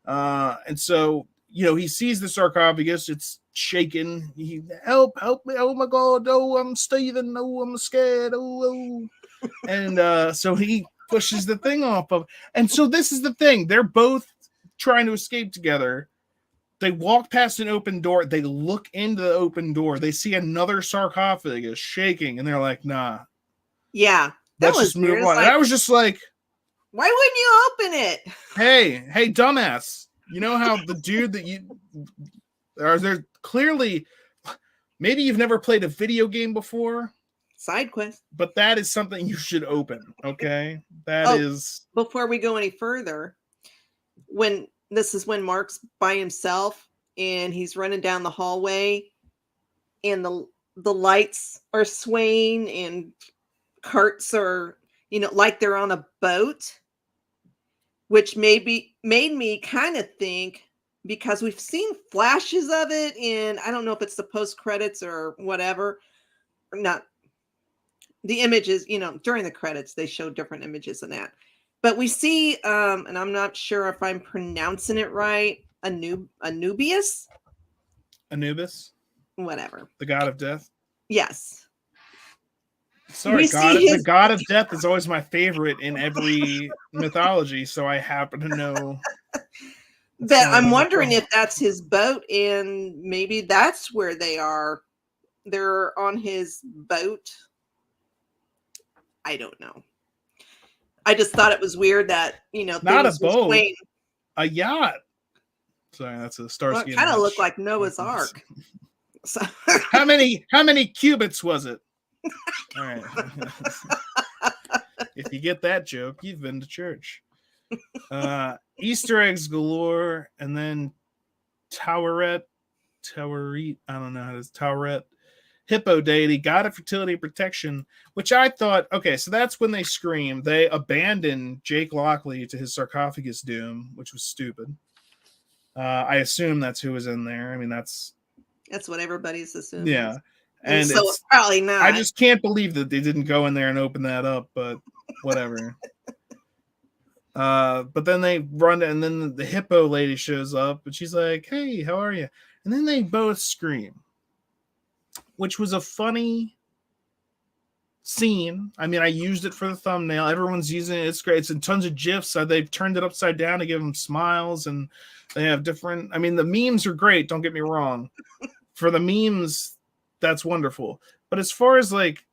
And so, you know, he sees the sarcophagus. It's shaking. He, help me. Oh, my God. Oh, I'm Steven. Oh, I'm scared. Oh. And so he pushes the thing off of. And so this is the thing. They're both trying to escape together. They walk past an open door. They look into the open door. They see another sarcophagus shaking. And they're like, nah. Yeah. Let's just move on. Like, and I was just like, why wouldn't you open it? Hey, dumbass. You know how the dude that you are there clearly, maybe you've never played a video game before. Side quest. But that is something you should open, okay? That is. Before we go any further, when Mark's by himself and he's running down the hallway and the lights are swaying and carts are, you know, like they're on a boat, which made me kind of think, because we've seen flashes of it in, I don't know if it's the post credits or whatever, or not. The images, you know, during the credits, they show different images than that. But we see, and I'm not sure if I'm pronouncing it right, Anubis? Whatever. The god of death? Yes. Sorry, the god of death is always my favorite in every mythology, so I happen to know. But I'm wondering if that's his boat, and maybe that's where they are. They're on his boat. I don't know. I just thought it was weird that, you know, not a boat, a yacht. Sorry, that's a Starsky. Well, it kind of looked like Noah's Ark. So. How many cubits was it? All right. If you get that joke, you've been to church. Easter eggs galore, and then Towerette, I don't know how to Towerette, hippo deity, god of fertility and protection, which I thought, okay, so that's when they scream. They abandoned Jake Lockley to his sarcophagus doom, which was stupid. I assume that's who was in there. I mean, that's what everybody's assuming. Yeah. And so it's probably not. I just can't believe that they didn't go in there and open that up, but whatever. But then they run, and then the hippo lady shows up, and she's like, "Hey, how are you?" And then they both scream, which was a funny scene. I mean, I used it for the thumbnail. Everyone's using it. It's great. It's in tons of GIFs. They've turned it upside down to give them smiles, and they have different. I mean, the memes are great. Don't get me wrong. For the memes, that's wonderful. But as far as like,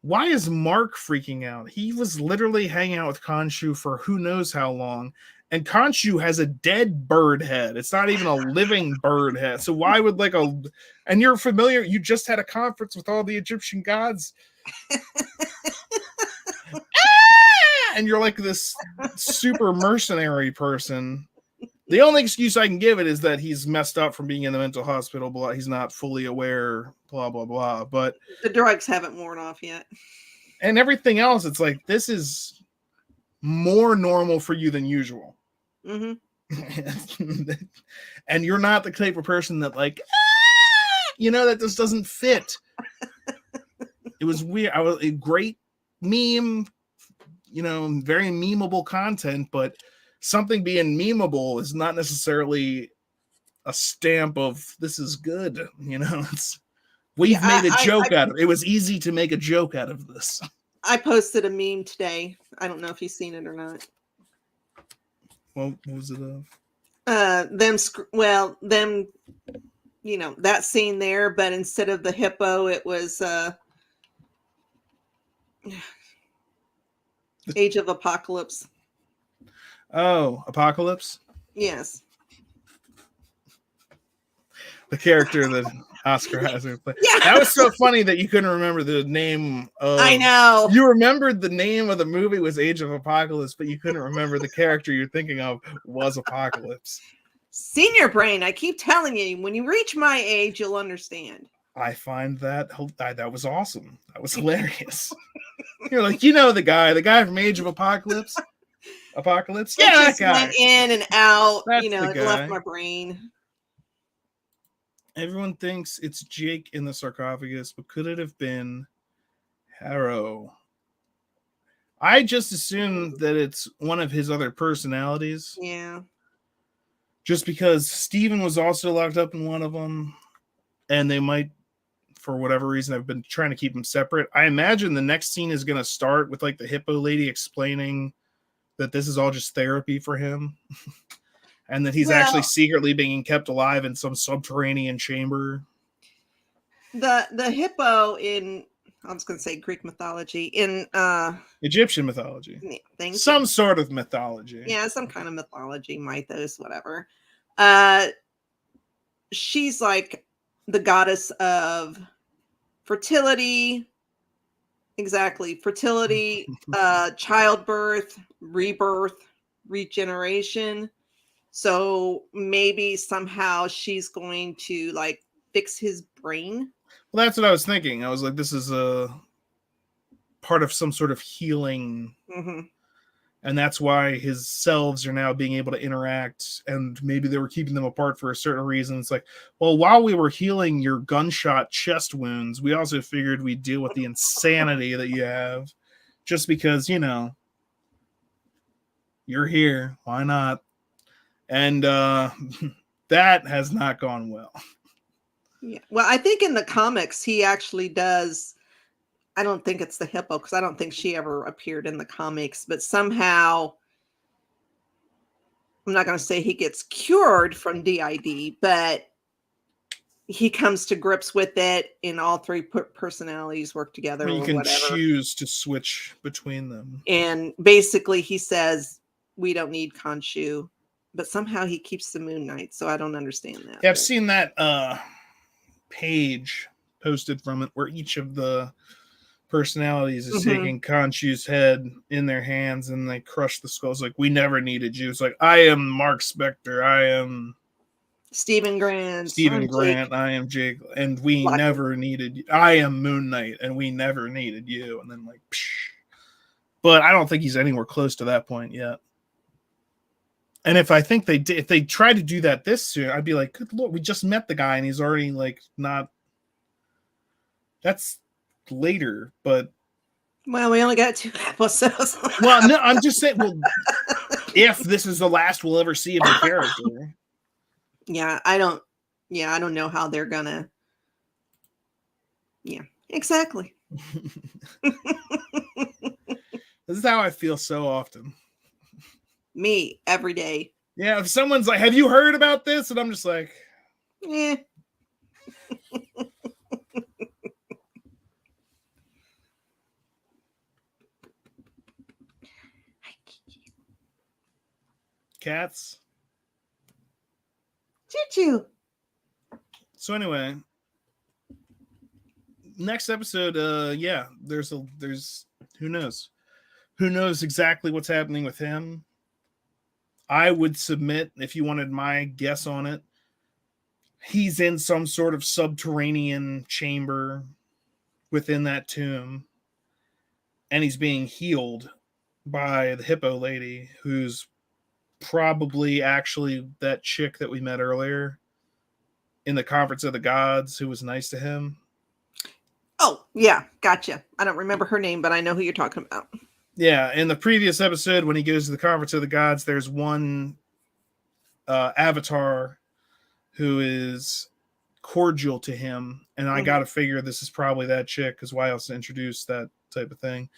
why is Mark freaking out? He was literally hanging out with Khonshu for who knows how long. And Khonshu has a dead bird head. It's not even a living bird head. So why would and you're familiar, you just had a conference with all the Egyptian gods. And you're like this super mercenary person. The only excuse I can give it is that he's messed up from being in the mental hospital. Blah, he's not fully aware, blah, blah, blah. But the drugs haven't worn off yet. And everything else, it's like, this is more normal for you than usual. Mm-hmm. And you're not the type of person that that just doesn't fit. It was weird. A great meme, very memeable content, but something being memeable is not necessarily a stamp of this is good. We've made a joke out of it. It was easy to make a joke out of this. I posted a meme today. I don't know if you've seen it or not. Well, what was it of? Them, that scene there, but instead of the hippo, it was Age of Apocalypse. Oh, Apocalypse? Yes. The character that Oscar has to play. Yes! That was so funny that you couldn't remember the name of... I know. You remembered the name of the movie was Age of Apocalypse, but you couldn't remember the character you're thinking of was Apocalypse. Senior brain, I keep telling you, when you reach my age, you'll understand. I find that was awesome. That was hilarious. You're like, the guy from Age of Apocalypse? Apocalypse? Yeah, that guy. Went in and out, That's it left my brain. Everyone thinks it's Jake in the sarcophagus, but could it have been Harrow? I just assume that it's one of his other personalities. Yeah. Just because Steven was also locked up in one of them, and they might, for whatever reason, have been trying to keep them separate. I imagine the next scene is going to start with the hippo lady explaining that this is all just therapy for him. And that he's actually secretly being kept alive in some subterranean chamber. The hippo in, I was going to say Greek mythology, in Egyptian mythology. Some sort of mythology. Yeah, some kind of mythology, mythos, whatever. She's like the goddess of fertility. Exactly. Fertility, childbirth, rebirth, regeneration. So maybe somehow she's going to fix his brain. Well, that's what I was thinking. I was like, this is a part of some sort of healing. Mm-hmm. And that's why his selves are now being able to interact. And maybe they were keeping them apart for a certain reason. It's like, well, while we were healing your gunshot chest wounds, we also figured we'd deal with the insanity that you have. Just because, you're here. Why not? And that has not gone well. Yeah. Well, I think in the comics, he actually does. I don't think it's the hippo because I don't think she ever appeared in the comics, but somehow, I'm not going to say he gets cured from DID, but he comes to grips with it, and all three personalities work together. You can choose to switch between them. And basically, he says, we don't need Khonshu. But somehow he keeps the Moon Knight, so I don't understand that. Yeah, I've seen that page posted from it where each of the personalities is taking Khonshu's head in their hands and they crush the skulls. Like, we never needed you. It's like, I am Mark Spector. I am Stephen Grant. Stephen Grant. I am Jake. And we never needed you. I am Moon Knight. And we never needed you. And then like, psh. But I don't think he's anywhere close to that point yet. And if I think they did, if they tried to do that this soon, I'd be like, good Lord, we just met the guy and he's already like not. That's later, but. Well, we only got 2 episodes. Well, no, I'm just saying, well, if this is the last we'll ever see of the character. Yeah, I don't know how they're gonna. Yeah, exactly. This is how I feel so often. Me every day. Yeah, if someone's like, have you heard about this? And I'm just like, eh. Cats. Choo-choo. So anyway, next episode, there's who knows exactly what's happening with him. I would submit, if you wanted my guess on it, he's in some sort of subterranean chamber within that tomb, and he's being healed by the hippo lady, who's probably actually that chick that we met earlier in the Conference of the Gods, who was nice to him. Oh, yeah, gotcha. I don't remember her name, but I know who you're talking about. Yeah, in the previous episode, when he goes to the Conference of the Gods, there's one avatar who is cordial to him, and I got to figure this is probably that chick, because why else introduce that type of thing?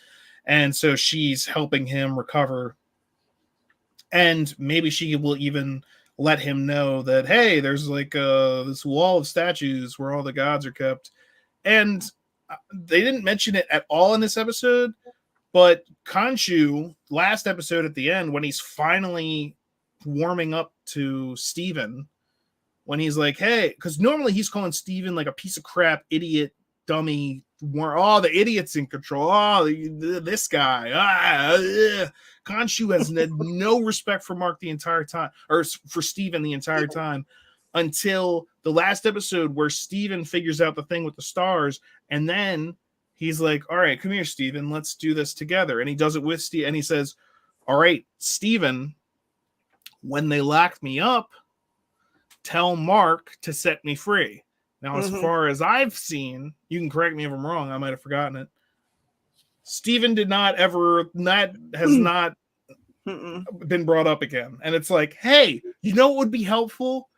And so she's helping him recover, and maybe she will even let him know that, hey, there's like this wall of statues where all the gods are kept. And they didn't mention it at all in this episode, but Khonshu, last episode at the end, when he's finally warming up to Steven, when he's like, hey, because normally he's calling Steven like a piece of crap, idiot, dummy, the idiot's in control. Oh, this guy. Khonshu has no respect for Mark the entire time, or for Steven the entire time, until the last episode where Steven figures out the thing with the stars, and then he's like, all right, come here, Steven, let's do this together. And he does it with Steve, and he says, all right, Steven, when they locked me up, tell Mark to set me free. Now, as far as I've seen, you can correct me if I'm wrong, I might have forgotten it, Steven has not been brought up again. And it's like, hey, you know what would be helpful?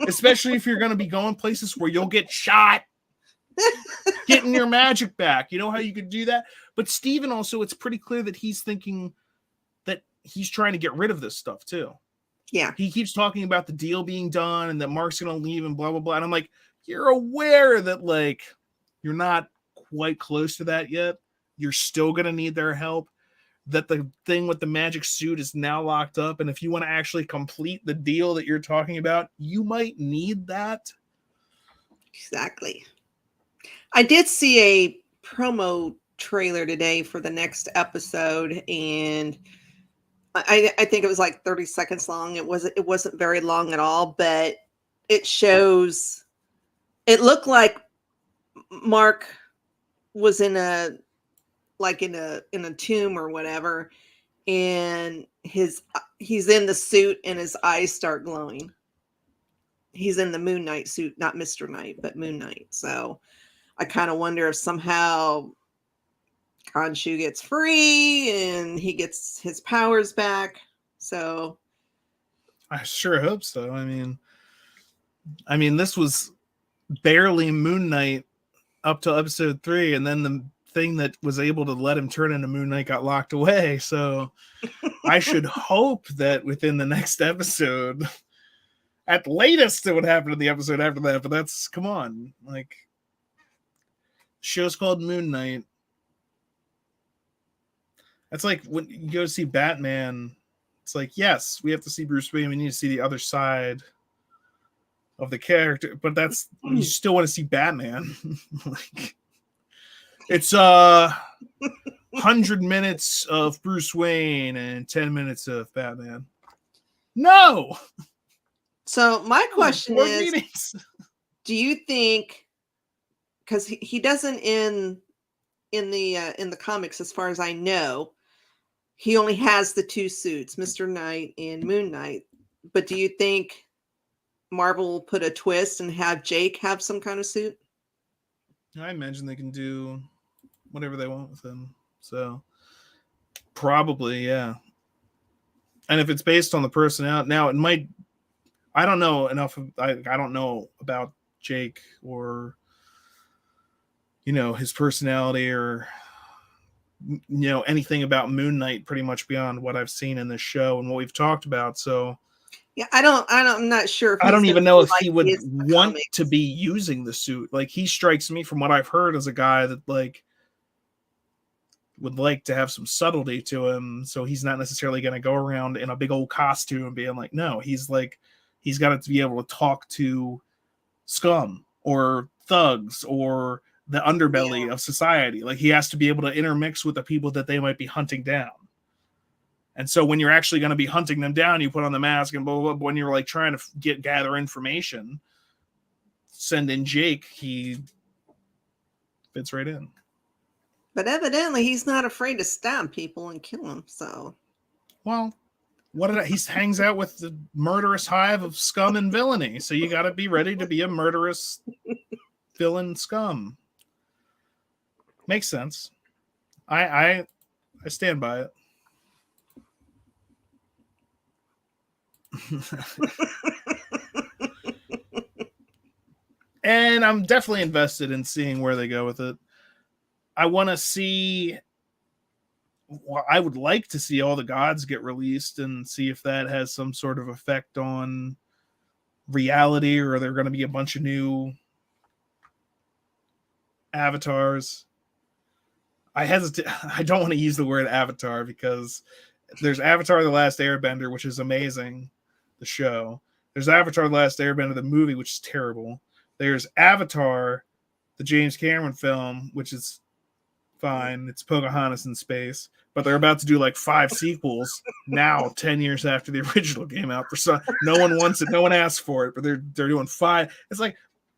Especially if you're going to be going places where you'll get shot. Getting your magic back. You know how you could do that? But Steven also, it's pretty clear that he's thinking that he's trying to get rid of this stuff too. Yeah. He keeps talking about the deal being done and that Mark's going to leave and blah, blah, blah. And I'm like, you're aware that like, you're not quite close to that yet. You're still going to need their help. That the thing with the magic suit is now locked up. And if you want to actually complete the deal that you're talking about, you might need that. Exactly. I did see a promo trailer today for the next episode, and I think it was like 30 seconds long. It wasn't very long at all, but it looked like Mark was in a tomb or whatever, and he's in the suit and his eyes start glowing. He's in the Moon Knight suit, not Mr. Knight, but Moon Knight. So I kind of wonder if somehow Khonshu gets free and he gets his powers back. So I sure hope so. I mean, this was barely Moon Knight up to episode 3, and then the thing that was able to let him turn into Moon Knight got locked away. So I should hope that within the next episode, at latest, it would happen in the episode after that. But that's, come on, like, show's called Moon Knight. That's like when you go to see Batman. It's like, yes, we have to see Bruce Wayne. We need to see the other side of the character, but that's, you still want to see Batman. Like, It's 100 minutes of Bruce Wayne and 10 minutes of Batman. No. So my question Board is, meetings. do you think, because he doesn't in the comics, as far as I know, he only has the two suits, Mr. Knight and Moon Knight. But do you think Marvel will put a twist and have Jake have some kind of suit? I imagine they can do whatever they want with him. So probably, yeah. And if it's based on the personality, now it might. I don't know enough. I don't know about Jake or his personality or anything about Moon Knight pretty much beyond what I've seen in this show and what we've talked about. So yeah, I'm not sure. If I don't even know if he would want comics to be using the suit. Like, he strikes me from what I've heard as a guy that like would like to have some subtlety to him. So he's not necessarily going to go around in a big old costume being like, no, he's got to be able to talk to scum or thugs or the underbelly of society. Like, he has to be able to intermix with the people that they might be hunting down. And so when you're actually going to be hunting them down, you put on the mask and blah, blah, blah. But when you're like trying to gather information, send in Jake, he fits right in. But evidently he's not afraid to stab people and kill them. So, well, he hangs out with the murderous hive of scum and villainy. So you got to be ready to be a murderous villain scum. Makes sense. I stand by it. And I'm definitely invested in seeing where they go with it. I want to see. Well, I would like to see all the gods get released and see if that has some sort of effect on reality, or are there going to be a bunch of new avatars. I don't want to use the word avatar because there's Avatar: The Last Airbender, which is amazing, the show. There's Avatar: The Last Airbender, the movie, which is terrible. There's Avatar, the James Cameron film, which is fine. It's Pocahontas in space. But they're about to do like 5 sequels now, 10 years after the original came out. For some, no one wants it, no one asked for it, but they're doing 5. It's like,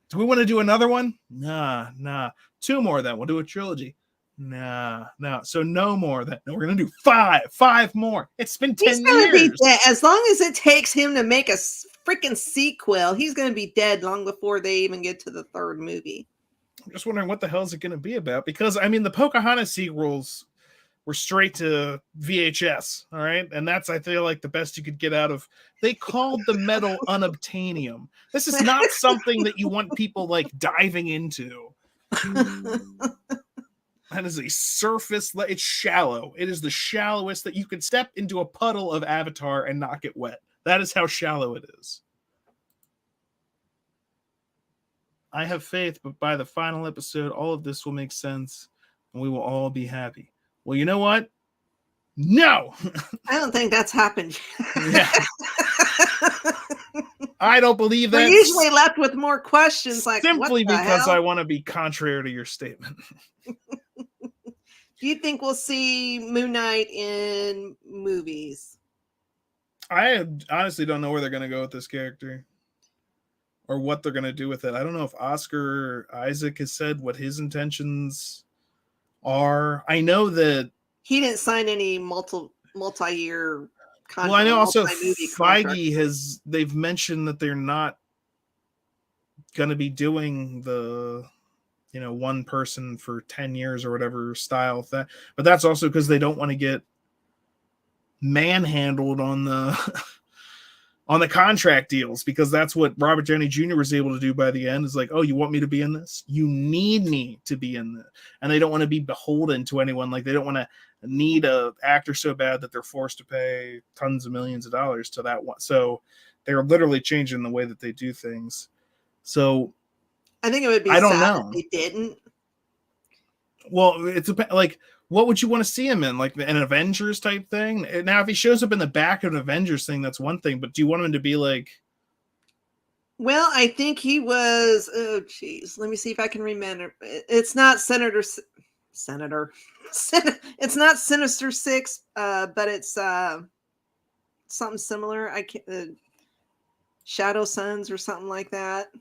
do we want to do another one? Nah. 2 more then. We'll do a trilogy. Nah. So no more then. No, we're gonna do 5 more. It's been 10 years. Be dead. As long as it takes him to make a freaking sequel, he's gonna be dead long before they even get to the 3rd movie. I'm just wondering what the hell is it gonna be about, because I mean the Pocahontas sequels were straight to VHS, all right? And that's, I feel like, the best you could get out of. They called the metal unobtainium. This is not something that you want people like diving into. That is a surface. It's shallow. It is the shallowest that you could step into a puddle of Avatar and not get wet. That is how shallow it is. I have faith, but by the final episode, all of this will make sense and we will all be happy. Well, you know what? No! I don't think that's happened. Yeah. I don't believe that. We're usually left with more questions, like simply what the because hell? I want to be contrary to your statement. Do you think we'll see Moon Knight in movies? I honestly don't know where they're going to go with this character or what they're going to do with it. I don't know if Oscar Isaac has said what his intentions are. I know that he didn't sign any multi-year contract. Well, I know also Feige they've mentioned that they're not going to be doing the one person for 10 years or whatever style that, but that's also because they don't want to get manhandled on the contract deals, because that's what Robert Downey Jr. was able to do by the end. Is like, oh, you want me to be in this? You need me to be in this. And they don't want to be beholden to anyone. Like, they don't want to need a actor so bad that they're forced to pay tons of millions of dollars to that one. So they're literally changing the way that they do things. So I think it would be I don't sad know if they didn't. Well, it's like, what would you want to see him in? Like an Avengers type thing? Now, if he shows up in the back of an Avengers thing, that's one thing. But do you want him to be like? Well, I think he was. Oh, geez. Let me see if I can remember. It's not Senator. Senator. It's not Sinister Six, but it's something similar. I can't. Shadow Sons or something like that.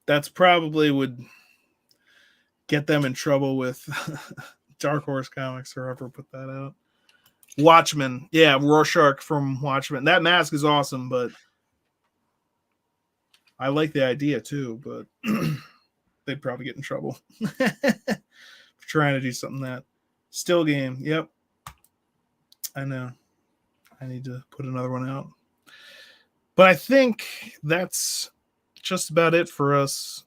That's probably would get them in trouble with Dark Horse Comics or whoever put that out. Watchmen. Yeah, Rorschach from Watchmen. That mask is awesome, but I like the idea too, but they'd probably get in trouble for trying to do something that still game. Yep. I know. I need to put another one out. But I think that's just about it for us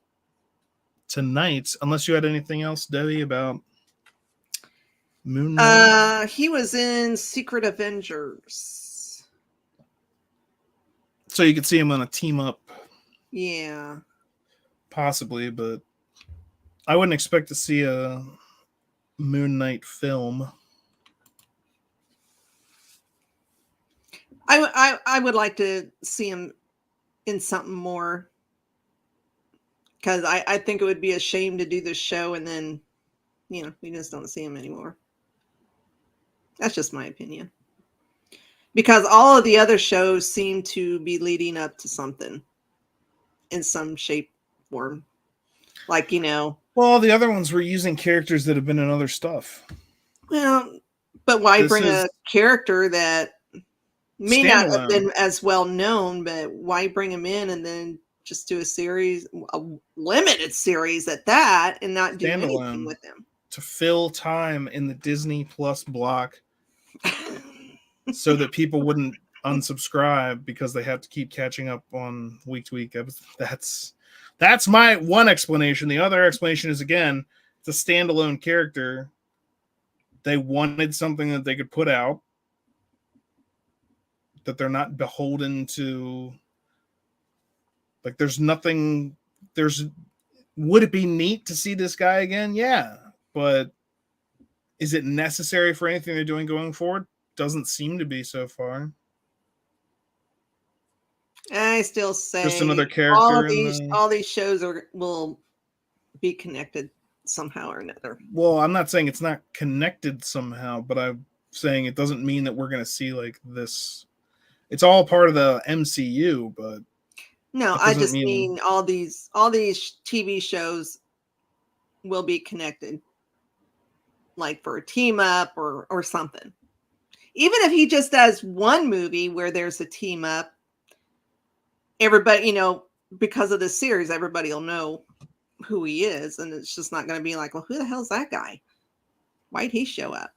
tonight, unless you had anything else, Debbie, about Moon Knight. He was in Secret Avengers. So you could see him on a team up. Yeah. Possibly, but I wouldn't expect to see a Moon Knight film. I would like to see him in something more, because I think it would be a shame to do this show and then, we just don't see him anymore. That's just my opinion. Because all of the other shows seem to be leading up to something in some shape, form. Like, Well, the other ones were using characters that have been in other stuff. Well, but why bring a character that may not have been as well known, but why bring him in and then just do a limited series at that, and not do anything with them? To fill time in the Disney Plus block so that people wouldn't unsubscribe because they have to keep catching up on week-to-week episodes. That's my one explanation. The other explanation is, again, it's a standalone character. They wanted something that they could put out that they're not beholden to. Like, there's nothing. Would it be neat to see this guy again? Yeah, but is it necessary for anything they're doing going forward? Doesn't seem to be so far. I still say just another character. All these shows will be connected somehow or another. Well, I'm not saying it's not connected somehow, but I'm saying it doesn't mean that we're going to see like this. It's all part of the MCU, but no, I just mean all these TV shows will be connected, like for a team up or something. Even if he just does one movie where there's a team up, everybody, because of this series, everybody will know who he is, and it's just not going to be like, well, who the hell's that guy? Why'd he show up?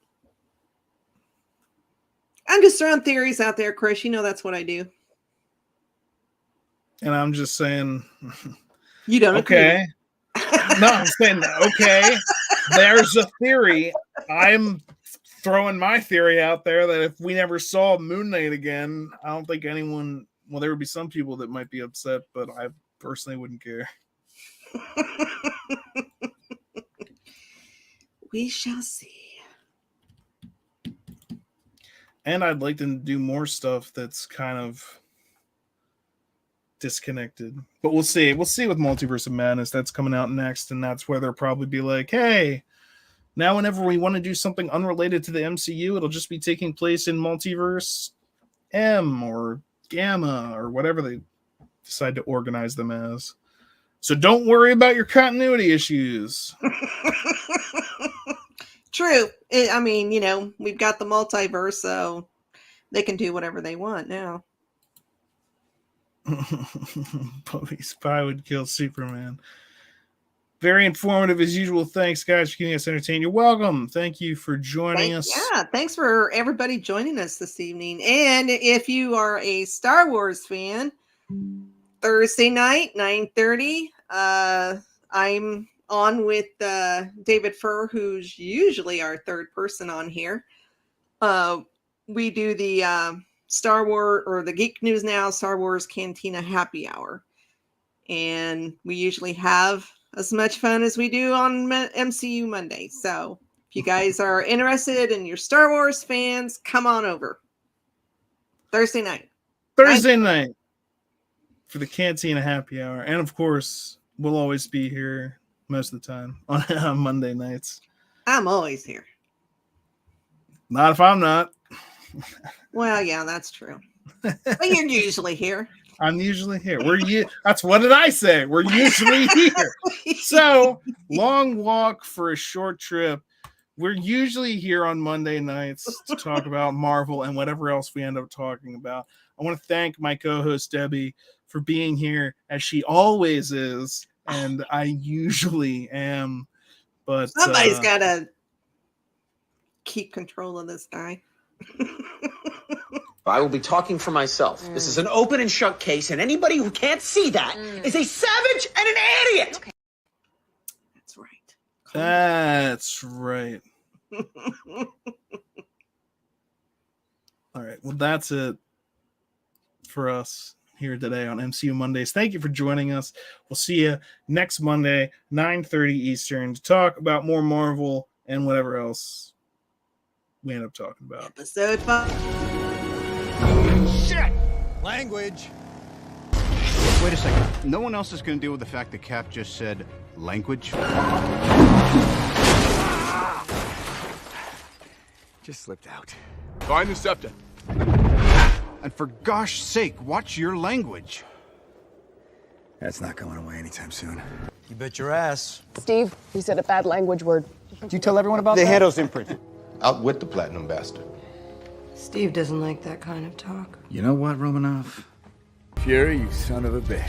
I'm just throwing theories out there, Chris. That's what I do. And I'm just saying, you don't okay. No, I'm saying, okay, there's a theory. I'm throwing my theory out there that if we never saw Moon Knight again, I don't think anyone, well, there would be some people that might be upset, but I personally wouldn't care. We shall see. And I'd like to do more stuff that's kind of disconnected. But we'll see. We'll see with Multiverse of Madness. That's coming out next, and that's where they'll probably be like, hey, now whenever we want to do something unrelated to the MCU, it'll just be taking place in Multiverse M or Gamma or whatever they decide to organize them as. So don't worry about your continuity issues. True. I mean, we've got the multiverse, so they can do whatever they want now. Bobby Spy would kill Superman. Very informative as usual. Thanks, guys, for keeping us entertained. You're welcome. Thank you for joining us. Yeah, thanks for everybody joining us this evening. And if you are a Star Wars fan, Thursday night, 9:30, I'm on with David Furr, who's usually our third person on here. We do the Star Wars or the Geek News Now Star Wars Cantina Happy Hour. And we usually have as much fun as we do on MCU Monday. So if you guys are interested and you're Star Wars fans, come on over. Thursday night. Thursday night. for the Cantina Happy Hour. And of course, we'll always be here most of the time on Monday nights. I'm always here. Not if I'm not. Well, yeah, that's true. But you're usually here. I'm usually here. That's what did I say? We're usually here. So, long walk for a short trip. We're usually here on Monday nights to talk about Marvel and whatever else we end up talking about. I want to thank my co-host Debbie for being here, as she always is, and I usually am. But somebody's got to keep control of this guy. I will be talking for myself. This is an open and shut case, and anybody who can't see that is a savage and an idiot. Okay. That's right. That's right. All right. Well, that's it for us here today on MCU Mondays. Thank you for joining us. We'll see you next Monday, 9:30 Eastern, to talk about more Marvel and whatever else we end up talking about. Episode 5. Shit! Language. Wait a second. No one else is going to deal with the fact that Cap just said language? Just slipped out. Find the scepter. And for gosh sake, watch your language. That's not going away anytime soon. You bet your ass. Steve, you said a bad language word. Did you tell everyone about The that? handle's imprinted. Out with the platinum bastard. Steve doesn't like that kind of talk. You know what, Romanoff? Fury, you son of a bitch.